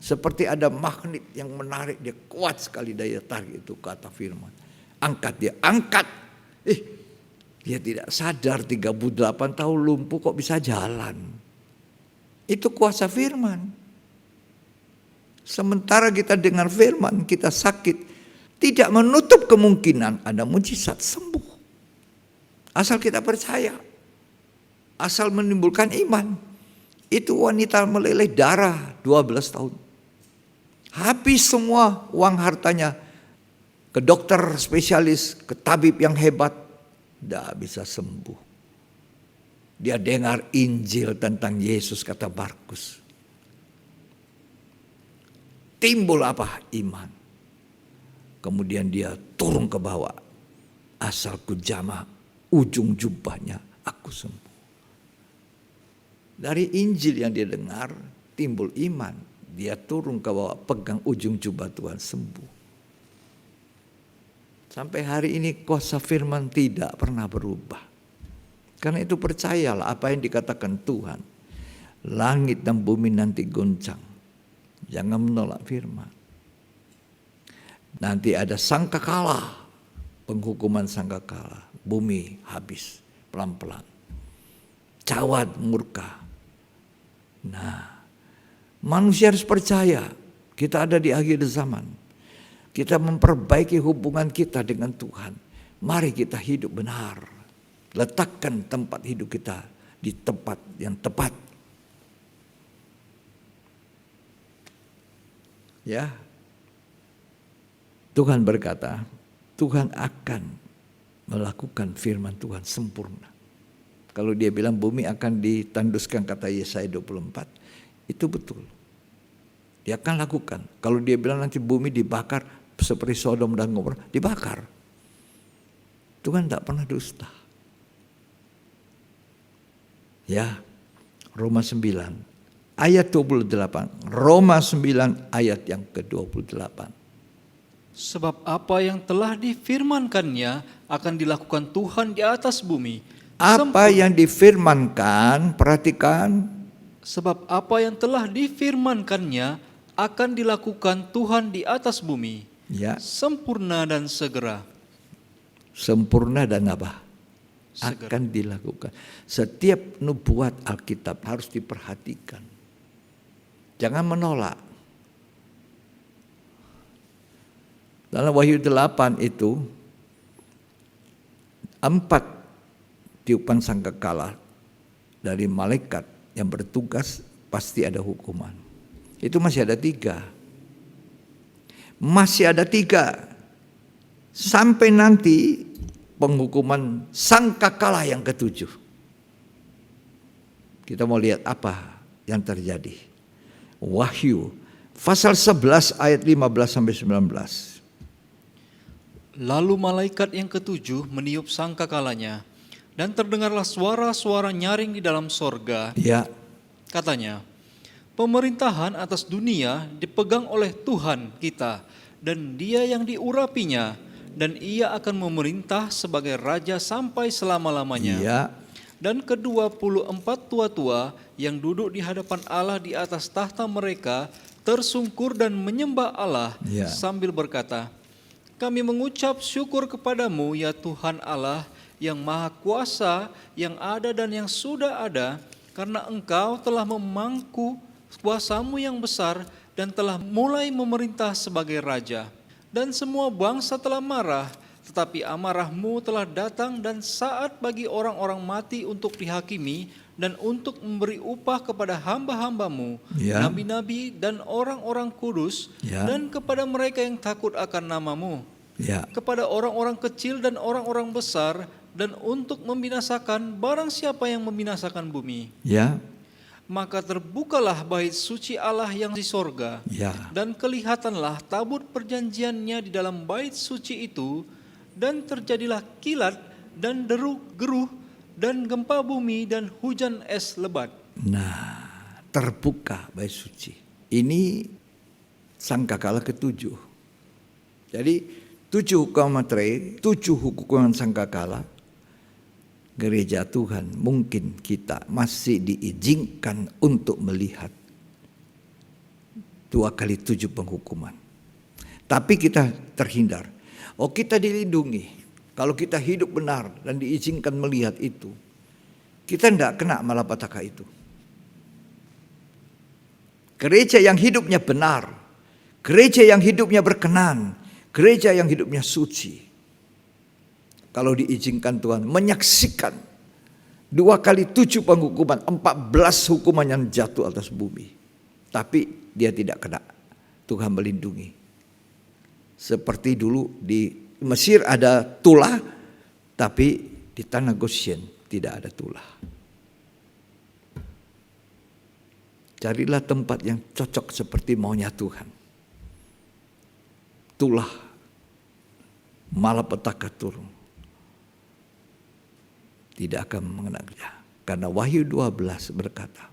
C: Seperti ada magnet yang menarik, dia kuat sekali daya tarik itu kata firman. Angkat dia, angkat. Dia tidak sadar 38 tahun lumpuh kok bisa jalan. Itu kuasa firman. Sementara kita dengar firman, kita sakit, tidak menutup kemungkinan ada mujizat sembuh. Asal kita percaya, asal menimbulkan iman. Itu wanita meleleh darah 12 tahun. Habis semua uang hartanya ke dokter spesialis, ke tabib yang hebat, tidak bisa sembuh. Dia dengar Injil tentang Yesus, kata Markus. Timbul apa? Iman. Kemudian dia turun ke bawah. Asal ku jamah ujung jubahnya, aku sembuh. Dari Injil yang dia dengar, timbul iman. Dia turun ke bawah, pegang ujung jubah Tuhan, sembuh. Sampai hari ini kuasa firman tidak pernah berubah. Karena itu percayalah apa yang dikatakan Tuhan. Langit dan bumi nanti goncang. Jangan menolak firman. Nanti ada sangkakala, penghukuman sangkakala. Bumi habis pelan-pelan. Cawat murka. Nah, manusia harus percaya kita ada di akhir zaman. Kita memperbaiki hubungan kita dengan Tuhan. Mari kita hidup benar. Letakkan tempat hidup kita di tempat yang tepat. Ya. Tuhan berkata, Tuhan akan melakukan firman Tuhan sempurna. Kalau dia bilang bumi akan ditanduskan, kata Yesaya 24, itu betul. Dia akan lakukan. Kalau dia bilang nanti bumi dibakar seperti Sodom dan Gomora, dibakar. Tuhan tidak pernah dusta. Ya, Roma 9 ayat 28. Roma 9 ayat yang ke-28.
D: Sebab apa yang telah difirmankannya akan dilakukan Tuhan di atas bumi.
C: Apa yang difirmankan, perhatikan.
D: Sebab apa yang telah difirmankannya akan dilakukan Tuhan di atas bumi.
C: Ya,
D: Sempurna dan segera.
C: sempurna dan apa?
D: Segera.
C: Akan dilakukan. Setiap nubuat Alkitab harus diperhatikan. Jangan menolak. Dalam Wahyu 8 itu 4 tiupan sangkakala dari malaikat yang bertugas, pasti ada hukuman. Itu masih ada 3. Masih ada 3. Sampai nanti penghukuman sangkakala yang ke-7. Kita mau lihat apa yang terjadi. Wahyu pasal 11 ayat 15 sampai 19.
D: Lalu malaikat yang ke-7 meniup sangkakalanya, dan terdengarlah suara-suara nyaring di dalam sorga.
C: Ya,
D: Katanya, pemerintahan atas dunia dipegang oleh Tuhan kita, dan Dia yang diurapinya, dan Ia akan memerintah sebagai Raja sampai selama-lamanya.
C: ya,
D: Dan ke-24 tua-tua yang duduk di hadapan Allah di atas tahta mereka tersungkur dan menyembah Allah
C: Ya.
D: sambil berkata, Kami mengucap syukur kepadamu ya Tuhan Allah yang maha kuasa, yang ada dan yang sudah ada, karena Engkau telah memangku kuasamu yang besar dan telah mulai memerintah sebagai Raja. Dan semua bangsa telah marah, tetapi amarahmu telah datang dan saat bagi orang-orang mati untuk dihakimi dan untuk memberi upah kepada hamba-hambamu,
C: Ya.
D: nabi-nabi dan orang-orang kudus,
C: Ya.
D: dan kepada mereka yang takut akan namamu,
C: ya,
D: kepada orang-orang kecil dan orang-orang besar, dan untuk membinasakan barang siapa yang membinasakan bumi.
C: ya,
D: Maka terbukalah bait suci Allah yang di sorga,
C: ya,
D: dan kelihatanlah tabut perjanjiannya di dalam bait suci itu, dan terjadilah kilat dan deru-geruh dan gempa bumi dan hujan es lebat.
C: Nah, terbuka bait suci. Ini sangkakala ke-7. Jadi 7 hukuman materai, 7 hukuman sangkakala. Gereja Tuhan, mungkin kita masih diizinkan untuk melihat 2 kali 7 penghukuman. Tapi kita terhindar. Oh, kita dilindungi. Kalau kita hidup benar dan diizinkan melihat itu, kita tidak kena malapetaka itu. Gereja yang hidupnya benar, gereja yang hidupnya berkenan, gereja yang hidupnya suci, kalau diizinkan Tuhan menyaksikan 2 kali 7 penghukuman, 14 hukuman yang jatuh atas bumi. Tapi dia tidak kena. Tuhan melindungi. Seperti dulu di Mesir ada tulah, tapi di tanah Goshen tidak ada tulah. Carilah tempat yang cocok seperti maunya Tuhan. Tulah, malapetaka turun. Tidak akan mengenal dia. Karena Wahyu 12 berkata,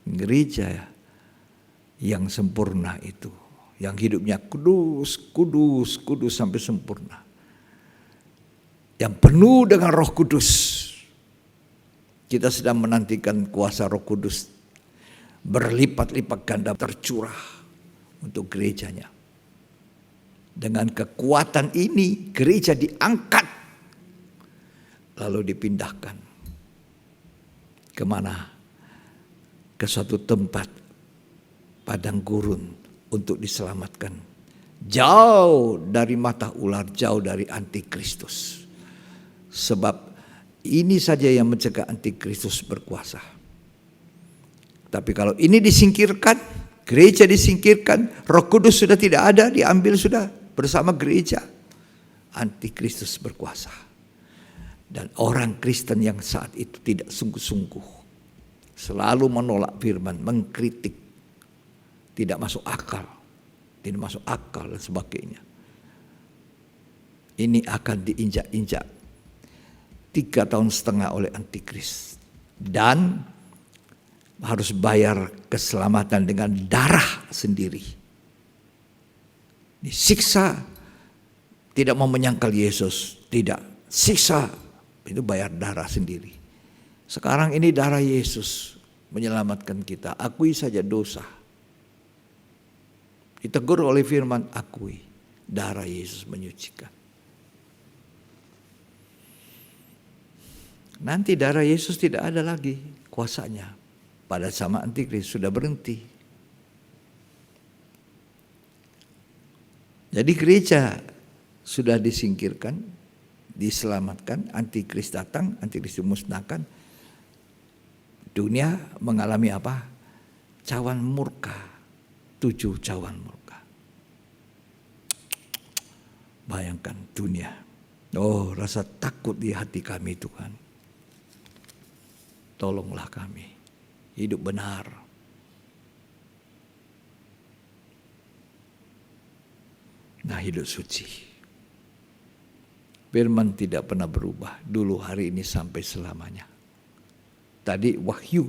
C: gereja yang sempurna itu, yang hidupnya kudus, kudus, kudus sampai sempurna, yang penuh dengan Roh Kudus. Kita sedang menantikan kuasa Roh Kudus berlipat-lipat ganda tercurah untuk gerejanya. Dengan kekuatan ini gereja diangkat lalu dipindahkan kemana? Ke suatu tempat padang gurun untuk diselamatkan, jauh dari mata ular, jauh dari antikristus. Sebab Ini saja yang mencegah antikristus berkuasa. Tapi kalau ini disingkirkan, gereja disingkirkan, Roh Kudus sudah tidak ada, diambil sudah bersama gereja, antikristus berkuasa. Dan orang Kristen yang saat itu tidak sungguh-sungguh, selalu menolak firman, mengkritik, tidak masuk akal dan sebagainya. Ini akan diinjak-injak 3,5 tahun oleh antikris. Dan harus bayar keselamatan dengan darah sendiri. Disiksa, tidak mau menyangkal Yesus, tidak. Siksa, itu bayar darah sendiri. Sekarang ini darah Yesus menyelamatkan kita. Akui saja dosa. Ditegur oleh firman, akui. Darah Yesus menyucikan. Nanti darah Yesus tidak ada lagi kuasanya. Pada zaman antikris sudah berhenti. Jadi gereja sudah disingkirkan, diselamatkan, antikris datang, antikris dimusnahkan. Dunia mengalami apa? Cawan murka. 7 cawan murka. Bayangkan dunia. Oh, rasa takut di hati kami Tuhan. Tolonglah kami hidup benar. Nah, hidup suci. Firman tidak pernah berubah. Dulu, hari ini, sampai selamanya. Tadi Wahyu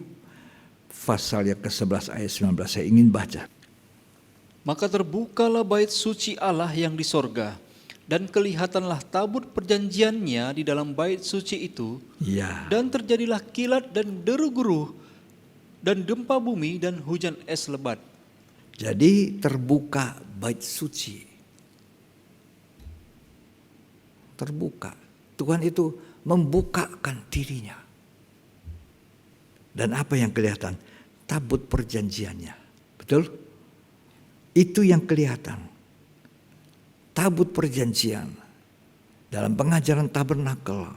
C: pasal yang ke-11 ayat 19 saya ingin baca.
D: Maka terbukalah bait suci Allah yang di sorga, dan kelihatanlah tabut perjanjiannya di dalam bait suci itu.
C: Ya.
D: Dan terjadilah kilat dan deru guruh, dan gempa bumi dan hujan es lebat.
C: Jadi terbuka bait suci. Terbuka. Tuhan itu membukakan dirinya. Dan apa yang kelihatan? Tabut perjanjiannya. Betul? Itu yang kelihatan. Tabut perjanjian. Dalam pengajaran tabernakel,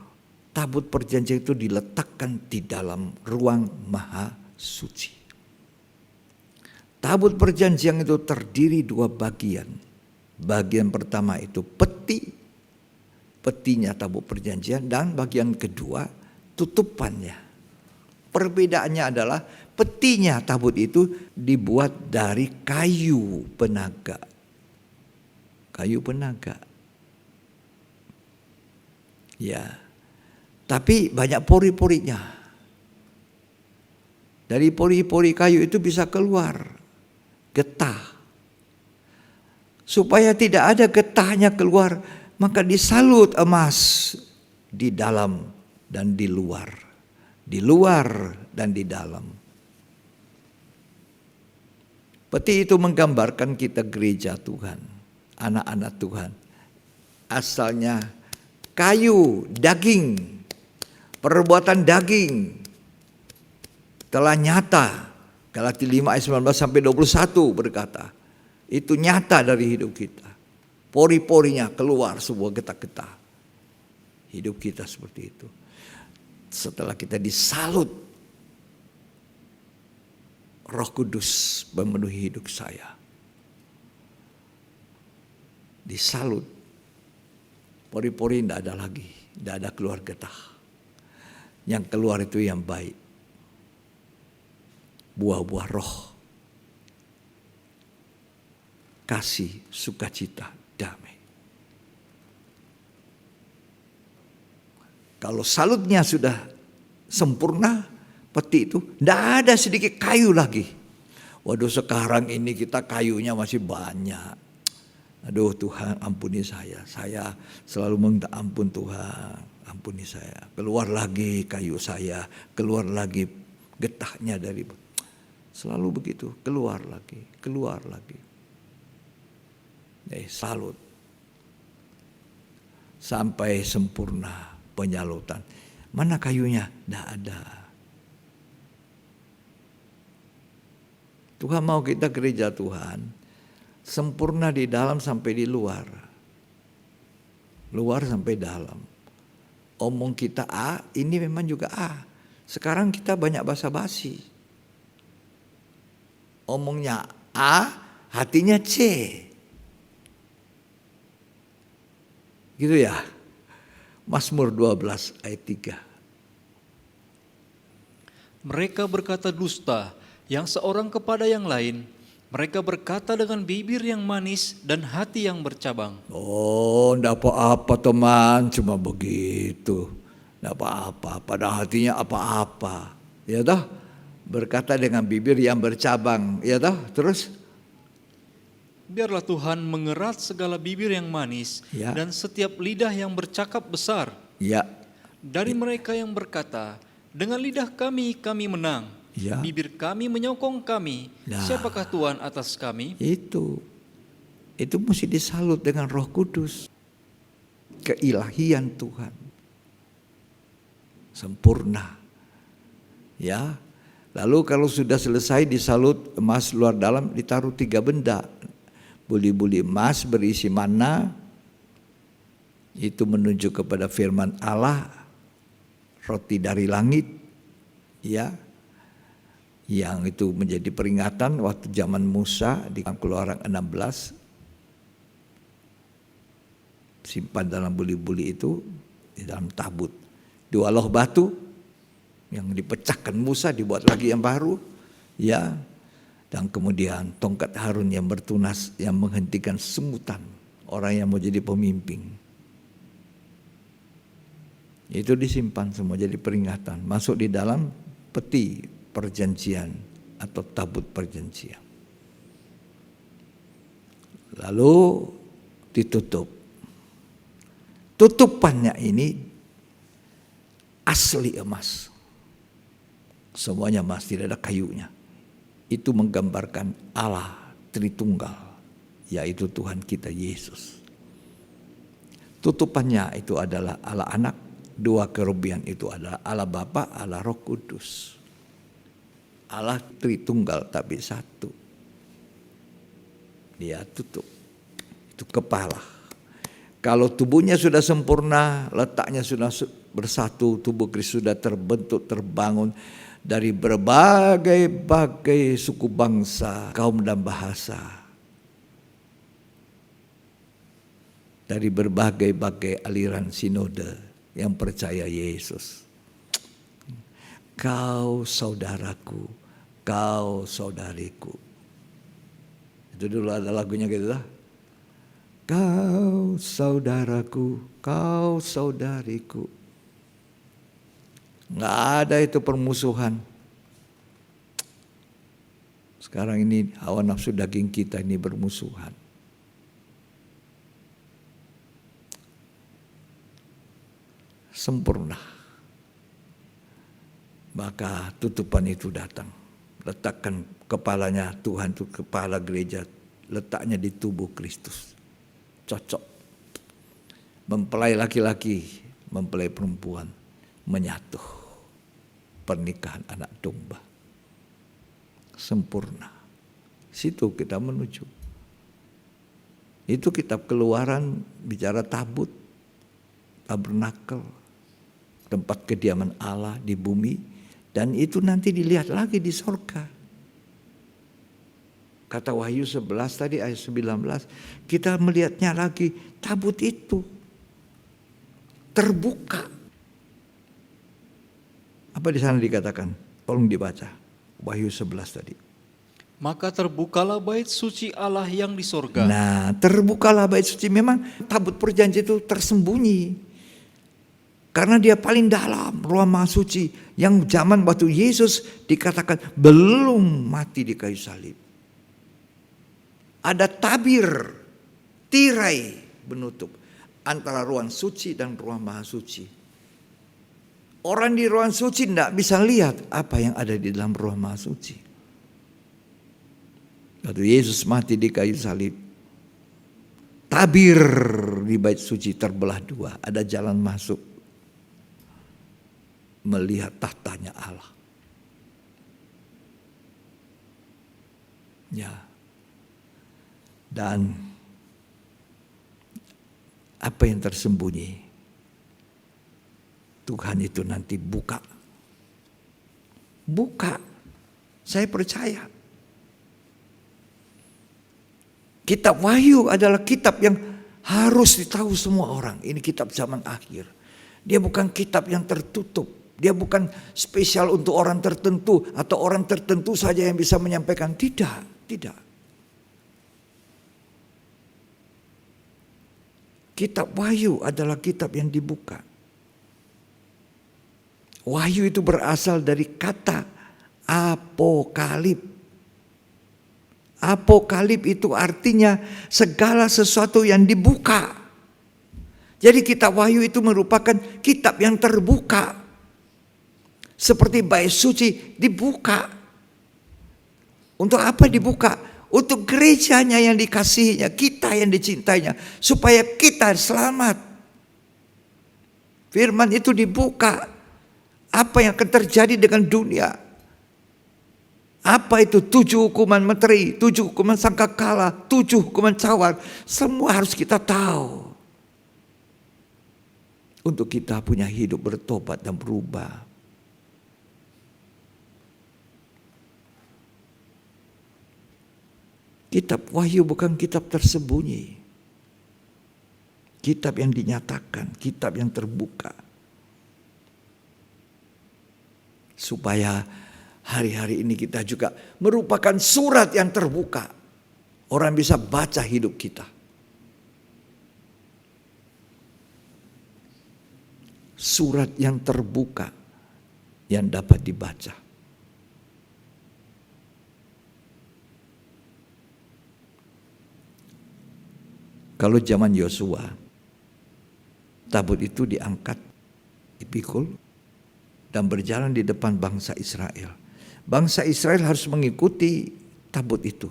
C: tabut perjanjian itu diletakkan di dalam ruang maha suci. Tabut perjanjian itu terdiri 2 bagian. Bagian pertama itu peti, petinya tabut perjanjian, dan bagian kedua tutupannya. Perbedaannya adalah petinya tabut itu dibuat dari kayu penaga. Kayu penaga. Ya. Tapi banyak pori-porinya. Dari pori-pori kayu itu bisa keluar getah. Supaya tidak ada getahnya keluar, maka disalut emas di dalam dan di luar. Di luar dan di dalam. Peti itu menggambarkan kita gereja Tuhan. Anak-anak Tuhan. Asalnya kayu, daging, perbuatan daging telah nyata. Galatia 5 ayat 19 sampai 21 berkata, itu nyata dari hidup kita. Pori-porinya keluar sebuah getah-getah. Hidup kita seperti itu. Setelah kita disalut, Roh Kudus memenuhi hidup saya. Disalut, pori-pori tidak ada lagi, tidak ada keluar getah. Yang keluar itu yang baik, buah-buah roh, kasih, sukacita, damai. Kalau salutnya sudah sempurna, peti itu tidak ada sedikit kayu lagi. Waduh, sekarang ini kita kayunya masih banyak. Aduh Tuhan, ampuni saya. Saya selalu minta ampun Tuhan, ampuni saya. Keluar lagi kayu saya, keluar lagi getahnya dari. Selalu begitu, keluar lagi, keluar lagi. Salut. Sampai sempurna penyalutan. Mana kayunya? Tidak ada. Tuhan mau kita gereja Tuhan sempurna di dalam sampai di luar. Luar sampai dalam. Omong kita A, ini memang juga A. Sekarang kita banyak basa-basi. Omongnya A, hatinya C. Gitu ya. Mazmur 12 ayat 3.
D: Mereka berkata dusta, yang seorang kepada yang lain. Mereka berkata dengan bibir yang manis dan hati yang bercabang.
C: Oh, enggak apa-apa teman, cuma begitu. Enggak apa-apa, pada hatinya apa-apa. Ya toh? Berkata dengan bibir yang bercabang. Ya toh? Terus?
D: Biarlah Tuhan mengerat segala bibir yang manis
C: Ya.
D: dan setiap lidah yang bercakap besar.
C: Ya.
D: Dari mereka yang berkata, dengan lidah kami menang.
C: Ya.
D: Bibir kami menyokong kami.
C: Nah.
D: Siapakah Tuhan atas kami?
C: Itu mesti disalut dengan Roh Kudus. Keilahian Tuhan. Sempurna. Ya. Lalu kalau sudah selesai disalut emas luar dalam, ditaruh 3 benda. Buli-buli emas berisi mana, itu menunjuk kepada firman Allah, roti dari langit, ya, yang itu menjadi peringatan waktu zaman Musa di Keluaran 16, simpan dalam buli-buli itu di dalam tabut. 2 loh batu yang dipecahkan Musa, dibuat lagi yang baru, ya. Dan kemudian tongkat Harun yang bertunas yang menghentikan semutan orang yang mau jadi pemimpin. Itu disimpan semua jadi peringatan. Masuk di dalam peti perjanjian atau tabut perjanjian. Lalu ditutup. Tutupannya ini asli emas. Semuanya emas, tidak ada kayunya. Itu menggambarkan Allah Tritunggal, yaitu Tuhan kita Yesus. Tutupannya itu adalah Allah Anak, 2 kerubian itu adalah Allah Bapa, Allah Roh Kudus. Allah Tritunggal tapi satu. Dia tutup. Itu kepala. Kalau tubuhnya sudah sempurna, letaknya sudah bersatu, tubuh Kristus sudah terbentuk, terbangun dari berbagai-bagai suku bangsa, kaum dan bahasa. Dari berbagai-bagai aliran sinode yang percaya Yesus. Kau saudaraku, kau saudariku. Itu dulu ada lagunya gitu lah. Kau saudaraku, kau saudariku. Nggak ada itu permusuhan. Sekarang ini hawa nafsu daging kita ini bermusuhan. Sempurna. Maka tutupan itu datang. Letakkan kepalanya Tuhan itu kepala gereja. Letaknya di tubuh Kristus. Cocok. Mempelai laki-laki, mempelai perempuan. Menyatu. Pernikahan anak domba. Sempurna. Situ kita menuju. Itu kitab Keluaran bicara tabut. Tabernakel. Tempat kediaman Allah di bumi. Dan itu nanti dilihat lagi di sorga. Kata Wahyu 11 tadi ayat 19. Kita melihatnya lagi. Tabut itu. Terbuka. Apa di sana dikatakan? Tolong dibaca. Wahyu 11 tadi.
D: Maka terbukalah bait suci Allah yang di sorga.
C: Nah, terbukalah bait suci. Memang tabut perjanjian itu tersembunyi. Karena dia paling dalam ruang maha suci. Yang zaman waktu Yesus dikatakan belum mati di kayu salib. Ada tabir, tirai menutup antara ruang suci dan ruang maha suci. Orang di ruang suci tidak bisa lihat apa yang ada di dalam ruang maha suci. Waktu Yesus mati di kayu salib, tabir di bait suci terbelah 2. Ada jalan masuk melihat tahtanya Allah. Ya. Dan apa yang tersembunyi? Tuhan itu nanti buka. Buka. Saya percaya. Kitab Wahyu adalah kitab yang harus ditahu semua orang. Ini kitab zaman akhir. Dia bukan kitab yang tertutup. Dia bukan spesial untuk orang tertentu atau orang tertentu saja yang bisa menyampaikan. Tidak, tidak. Kitab Wahyu adalah kitab yang dibuka. Wahyu itu berasal dari kata apokalip. Apokalip itu artinya segala sesuatu yang dibuka. Jadi kitab Wahyu itu merupakan kitab yang terbuka. Seperti bait suci dibuka. Untuk apa dibuka? Untuk gerejanya yang dikasihinya, kita yang dicintainya, supaya kita selamat. Firman itu dibuka. Apa yang akan terjadi dengan dunia? Apa itu 7 hukuman menteri, 7 hukuman sangkakala, 7 hukuman cawar. Semua harus kita tahu. Untuk kita punya hidup bertobat dan berubah. Kitab Wahyu bukan kitab tersembunyi. Kitab yang dinyatakan, kitab yang terbuka. Supaya hari-hari ini kita juga merupakan surat yang terbuka. Orang bisa baca hidup kita. Surat yang terbuka yang dapat dibaca. Kalau zaman Yosua, tabut itu diangkat, dipikul, dan berjalan di depan bangsa Israel. Bangsa Israel harus mengikuti tabut itu.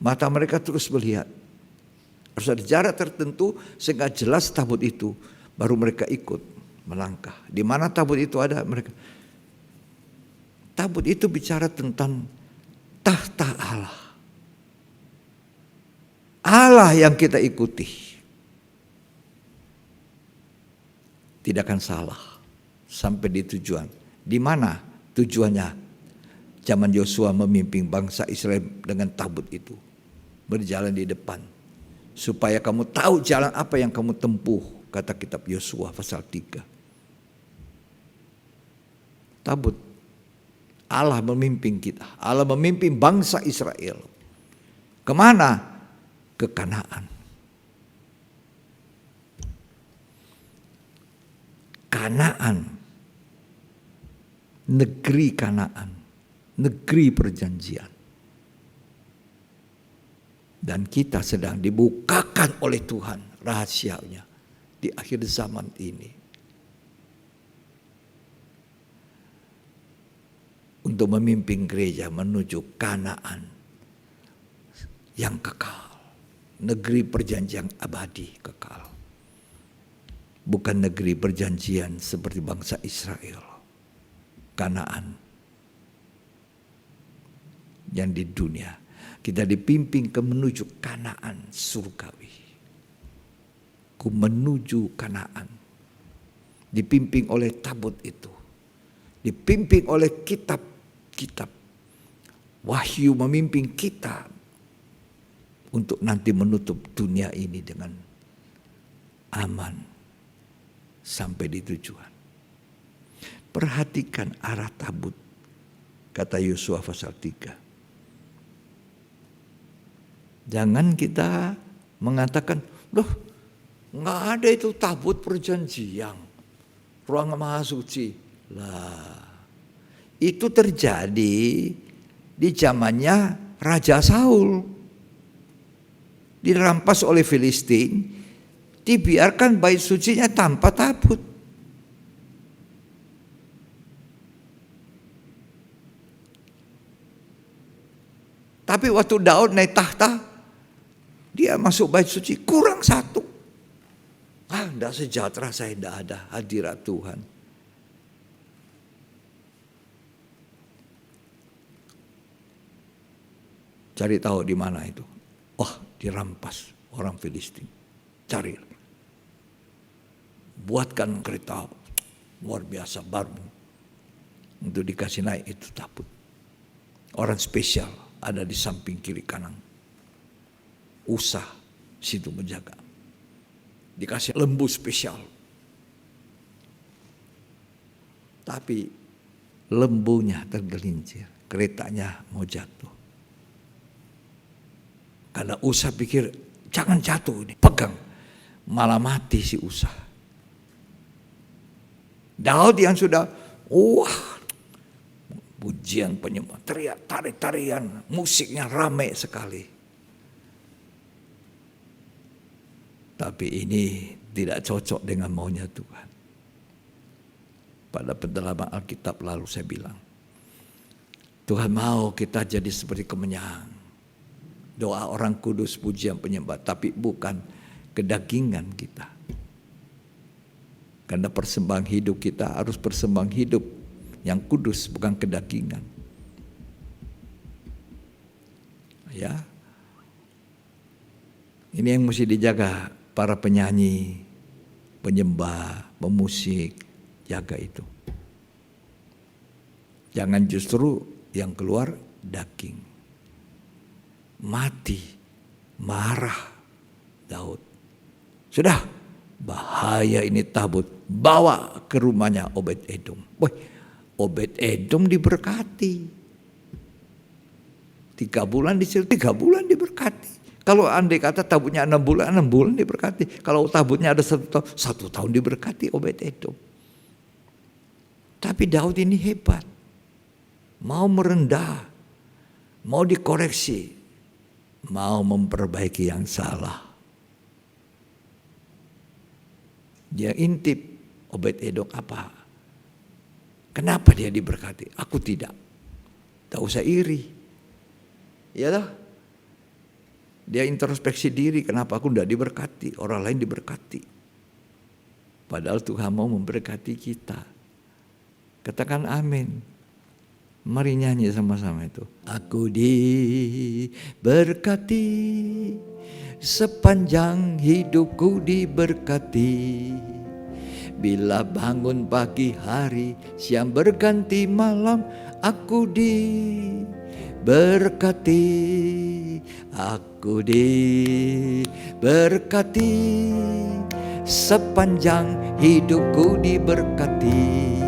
C: Mata mereka terus melihat. Harus ada jarak tertentu sehingga jelas tabut itu. Baru mereka ikut melangkah. Di mana tabut itu ada mereka. Tabut itu bicara tentang tahta Allah. Allah yang kita ikuti. Tidak akan salah sampai di tujuan. Di mana tujuannya? Zaman Yosua memimpin bangsa Israel dengan tabut itu. Berjalan di depan. Supaya kamu tahu jalan apa yang kamu tempuh. Kata kitab Yosua pasal 3. Tabut. Allah memimpin kita. Allah memimpin bangsa Israel. Kemana? Ke Kanaan. Kanaan. Negeri Kanaan. Negeri perjanjian. Dan kita sedang dibukakan oleh Tuhan rahasianya di akhir zaman ini. Untuk memimpin gereja menuju Kanaan yang kekal. Negeri perjanjian abadi kekal. Bukan negeri perjanjian seperti bangsa Israel. Kanaan. Yang di dunia. Kita dipimpin ke menuju Kanaan surgawi. Ku menuju Kanaan. Dipimpin oleh tabut itu. Dipimpin oleh kitab-kitab. Wahyu memimpin kita. Untuk nanti menutup dunia ini dengan aman. Sampai di tujuan. Perhatikan arah tabut. Kata Yosua pasal 3. Jangan kita mengatakan, loh gak ada itu tabut perjanjian. Ruang maha suci. Lah, itu terjadi di zamannya Raja Saul. Dirampas oleh Filistin, dibiarkan bait sucinya tanpa tabut. Tapi waktu Daud naik tahta, dia masuk bait suci kurang satu. Tidak sejahtera saya, tidak ada hadirat Tuhan. Cari tahu di mana itu. Dirampas orang Filistin. Cari. buatkan kereta luar biasa baru untuk dikasih naik itu tabut. Orang spesial ada di samping kiri kanan. Usah situ menjaga. Dikasih lembu spesial. Tapi lembunya tergelincir, keretanya mau jatuh. Karena Usa pikir jangan jatuh ini, pegang. Malah mati si Usa. Daud yang sudah pujian penyembah, teriak, tarian, musiknya ramai sekali. Tapi ini tidak cocok dengan maunya Tuhan. Pada pendalaman Alkitab lalu saya bilang, Tuhan mau kita jadi seperti kemenyan. Doa orang kudus, pujian penyembah, tapi bukan kedagingan kita. Karena persembahan hidup kita harus persembahan hidup yang kudus, bukan kedagingan. Ya, ini yang mesti dijaga para penyanyi, penyembah, pemusik, jaga itu. Jangan justru yang keluar daging. Mati, marah Daud. Sudah, bahaya ini tabut. Bawa ke rumahnya Obed-Edom. Wah, Obed-Edom diberkati. 3 bulan di situ, 3 bulan diberkati. Kalau andai kata tabutnya 6 bulan, 6 bulan diberkati. Kalau tabutnya ada 1 tahun, 1 tahun diberkati Obed-Edom. Tapi Daud ini hebat. Mau merendah, mau dikoreksi, mau memperbaiki yang salah. Dia intip Obed-Edom apa? Kenapa dia diberkati? Aku tidak. Tak usah iri. Iyalah. Dia introspeksi diri, kenapa aku tidak diberkati? Orang lain diberkati. Padahal Tuhan mau memberkati kita. Katakan amin. Mari nyanyi sama-sama itu. Aku diberkati, sepanjang hidupku diberkati. Bila bangun pagi hari, siang berganti malam, aku diberkati. Aku diberkati, sepanjang hidupku diberkati.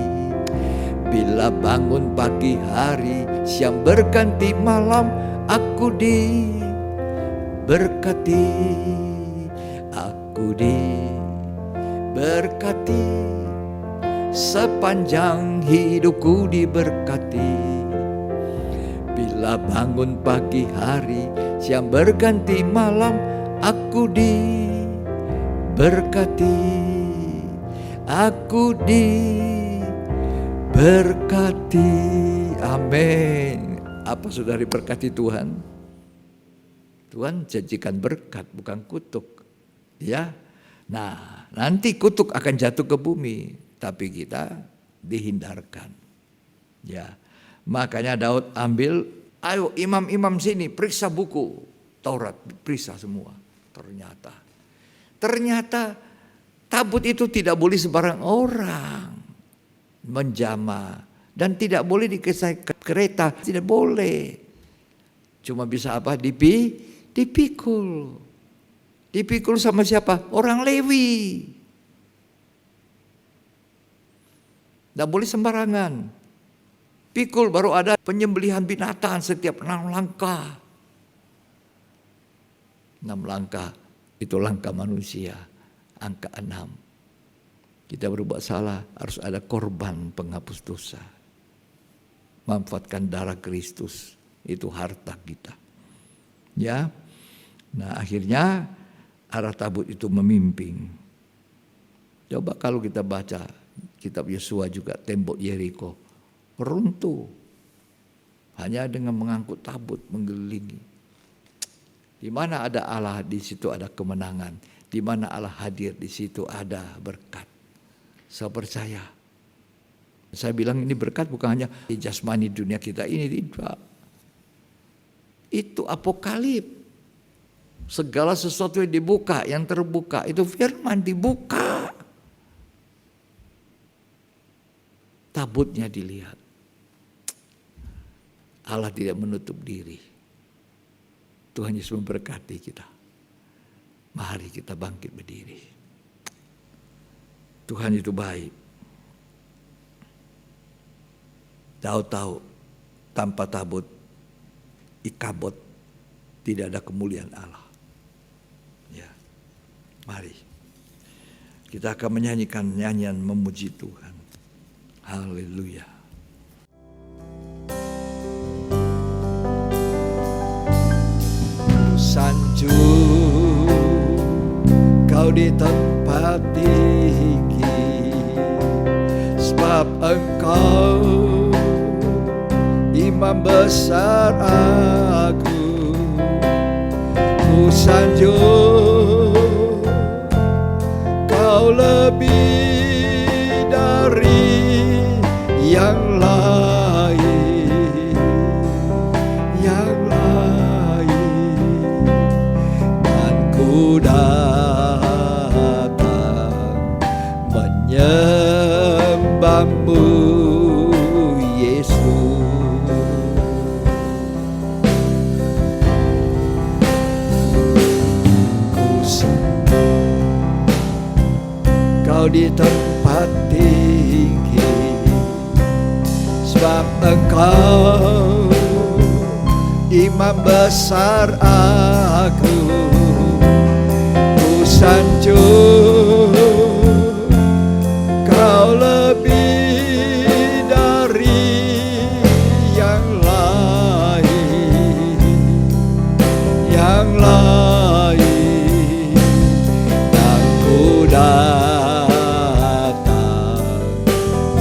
C: Bila bangun pagi hari, siang berganti malam, aku diberkati. Aku diberkati, sepanjang hidupku diberkati. Bila bangun pagi hari, siang berganti malam, aku diberkati. Aku diberkati. Amin. Apa sudah diberkati Tuhan? Tuhan janjikan berkat, bukan kutuk. Ya. Nah, nanti kutuk akan jatuh ke bumi, tapi kita dihindarkan. Ya. Makanya Daud ambil, ayo imam-imam sini periksa buku Taurat, periksa semua. Ternyata tabut itu tidak boleh sembarang orang menjamah, dan tidak boleh dikasih kereta, tidak boleh. Cuma bisa apa? Dipikul. Dipikul sama siapa? Orang Lewi. Tidak boleh sembarangan. Pikul baru ada penyembelihan binatang setiap 6 langkah. 6 langkah itu langkah manusia. Angka 6. Kita berbuat salah, harus ada korban penghapus dosa. Manfaatkan darah Kristus, itu harta kita. Ya. Nah, akhirnya arah tabut itu memimpin. Coba kalau kita baca kitab Yosua juga, tembok Yeriko runtuh hanya dengan mengangkut tabut mengelilingi. Di mana ada Allah, di situ ada kemenangan. Di mana Allah hadir, di situ ada berkat. Saya percaya. Saya bilang ini berkat bukan hanya di jasmani dunia kita ini, tidak. Itu apokalip. Segala sesuatu yang dibuka, yang terbuka, itu firman dibuka. tabutnya dilihat. Allah tidak menutup diri. Tuhan Yesus memberkati kita. Mari kita bangkit berdiri. Tuhan itu baik. Tahu-tahu tanpa tabut, ikabot, tidak ada kemuliaan Allah. Ya, mari kita akan menyanyikan nyanyian memuji Tuhan. Haleluya. Sanjung kau di tempat tinggi, sebab engkau imam besar aku. Ku sanjung kau lebih dari yang lain, yang lain. Dan ku datang menyembahmu, Yesus. Ku kau di tempat tinggi, sebab engkau imam besar aku. Ku sanjung kau lebih dari yang lain, yang lain. Dan ku datang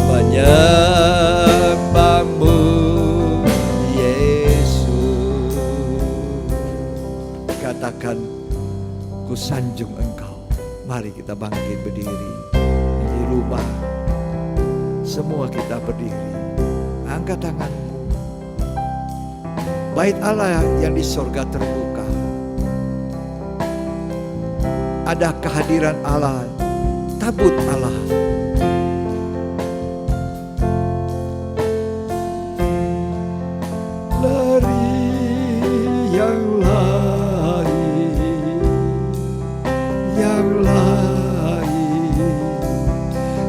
C: menyembahmu, Yesus. Katakan, ku sanjung engkau. Mari kita bangkit berdiri di rumah. Semua kita berdiri. Angkat tanganmu. Bait Allah yang di sorga terbuka. Ada kehadiran Allah, tabut Allah. Dari yang lain, yang lain.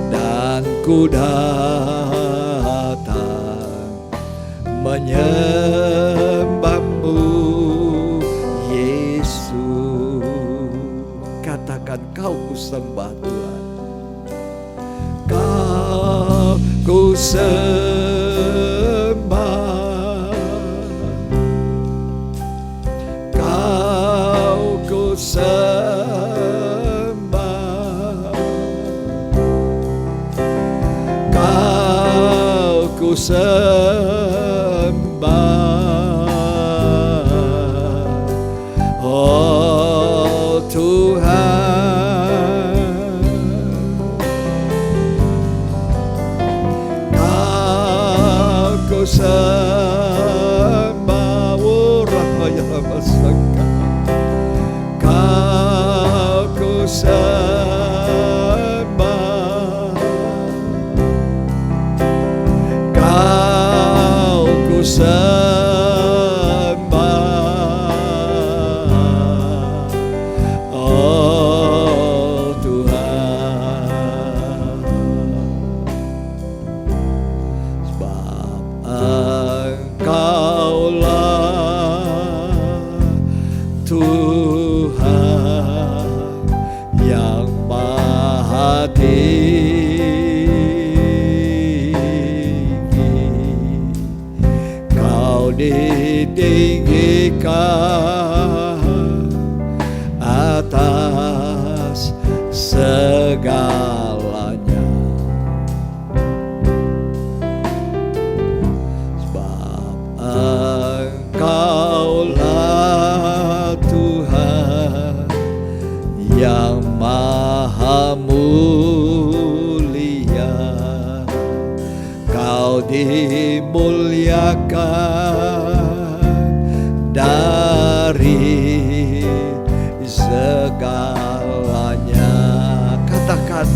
C: Dan ku datang menyembahmu, Yesus. Katakan, kau ku sembah Tuhan. Kau ku sembah, kau ku sembah, kau ku sembah, oh Tuhan. Kau ku sembah, oh Rahmaya Masaka. Kau ku sembah, kau ku sembah, oh Tuhan. Sebab Engkaulah Tuhan yang maha tinggi. Kau ditinggikan atas segalanya. Sebab Engkaulah Tuhan yang maha mulia. Kau dimuliakan dari segalanya. Katakan,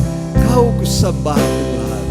C: kau ku sembah Tuhan.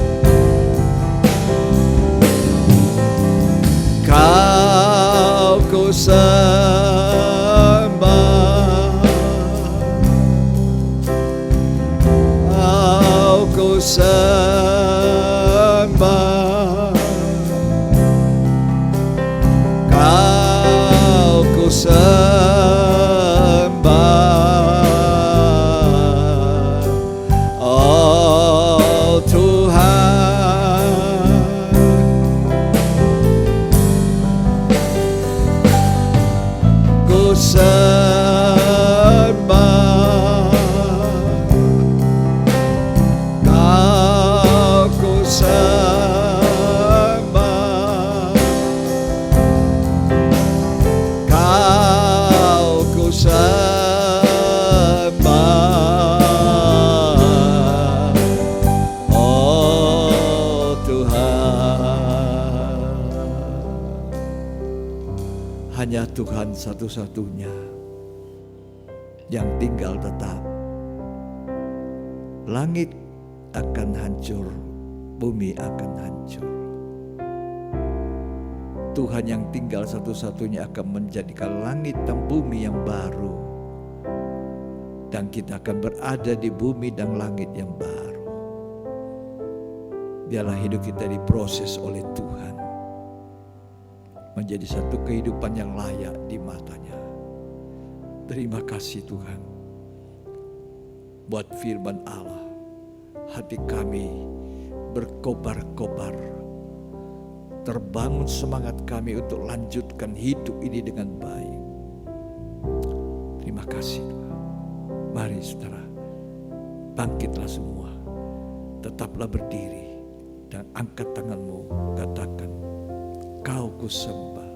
C: Tuhan satu-satunya yang tinggal tetap. Langit akan hancur, bumi akan hancur. Tuhan yang tinggal satu-satunya akan menjadikan langit dan bumi yang baru. Dan kita akan berada di bumi dan langit yang baru. Biarlah hidup kita diproses oleh Tuhan menjadi satu kehidupan yang layak di matanya. Terima kasih Tuhan buat firman Allah. Hati kami berkobar-kobar, terbangun semangat kami untuk lanjutkan hidup ini dengan baik. Terima kasih Tuhan. Mari saudara, bangkitlah semua, tetaplah berdiri dan angkat tanganmu, katakan, Kau kusembah.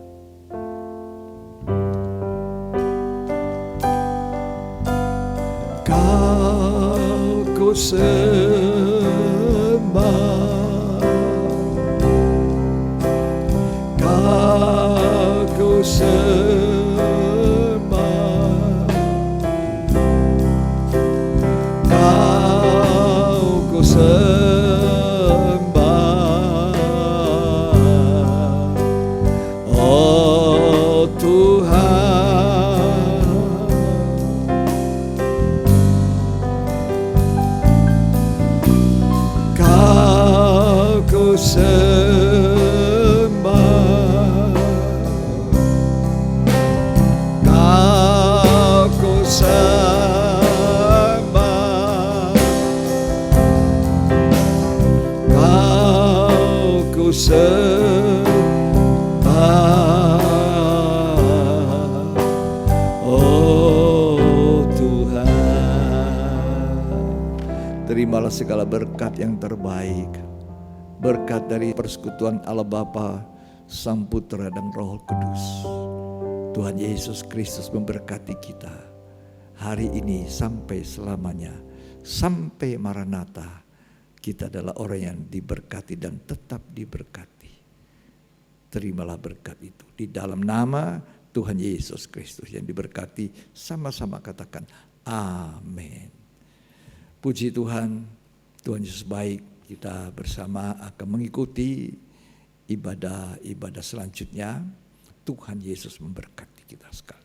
C: Kau kusembah, Kau kusembah, Kau kusembah, oh Tuhan. Kau kusembah, Kau kusembah, Kau kusembah, oh Tuhan. Terimalah segala berkat yang terbaik, berkat dari persekutuan Allah Bapa, Sang Putra dan Roh Kudus. Tuhan Yesus Kristus memberkati kita hari ini sampai selamanya, sampai Maranatha. Kita adalah orang yang diberkati dan tetap diberkati. Terimalah berkat itu di dalam nama Tuhan Yesus Kristus yang diberkati. Sama-sama katakan amin. Puji Tuhan, Tuhan Yesus baik. Kita bersama akan mengikuti ibadah-ibadah selanjutnya. Tuhan Yesus memberkati kita sekali.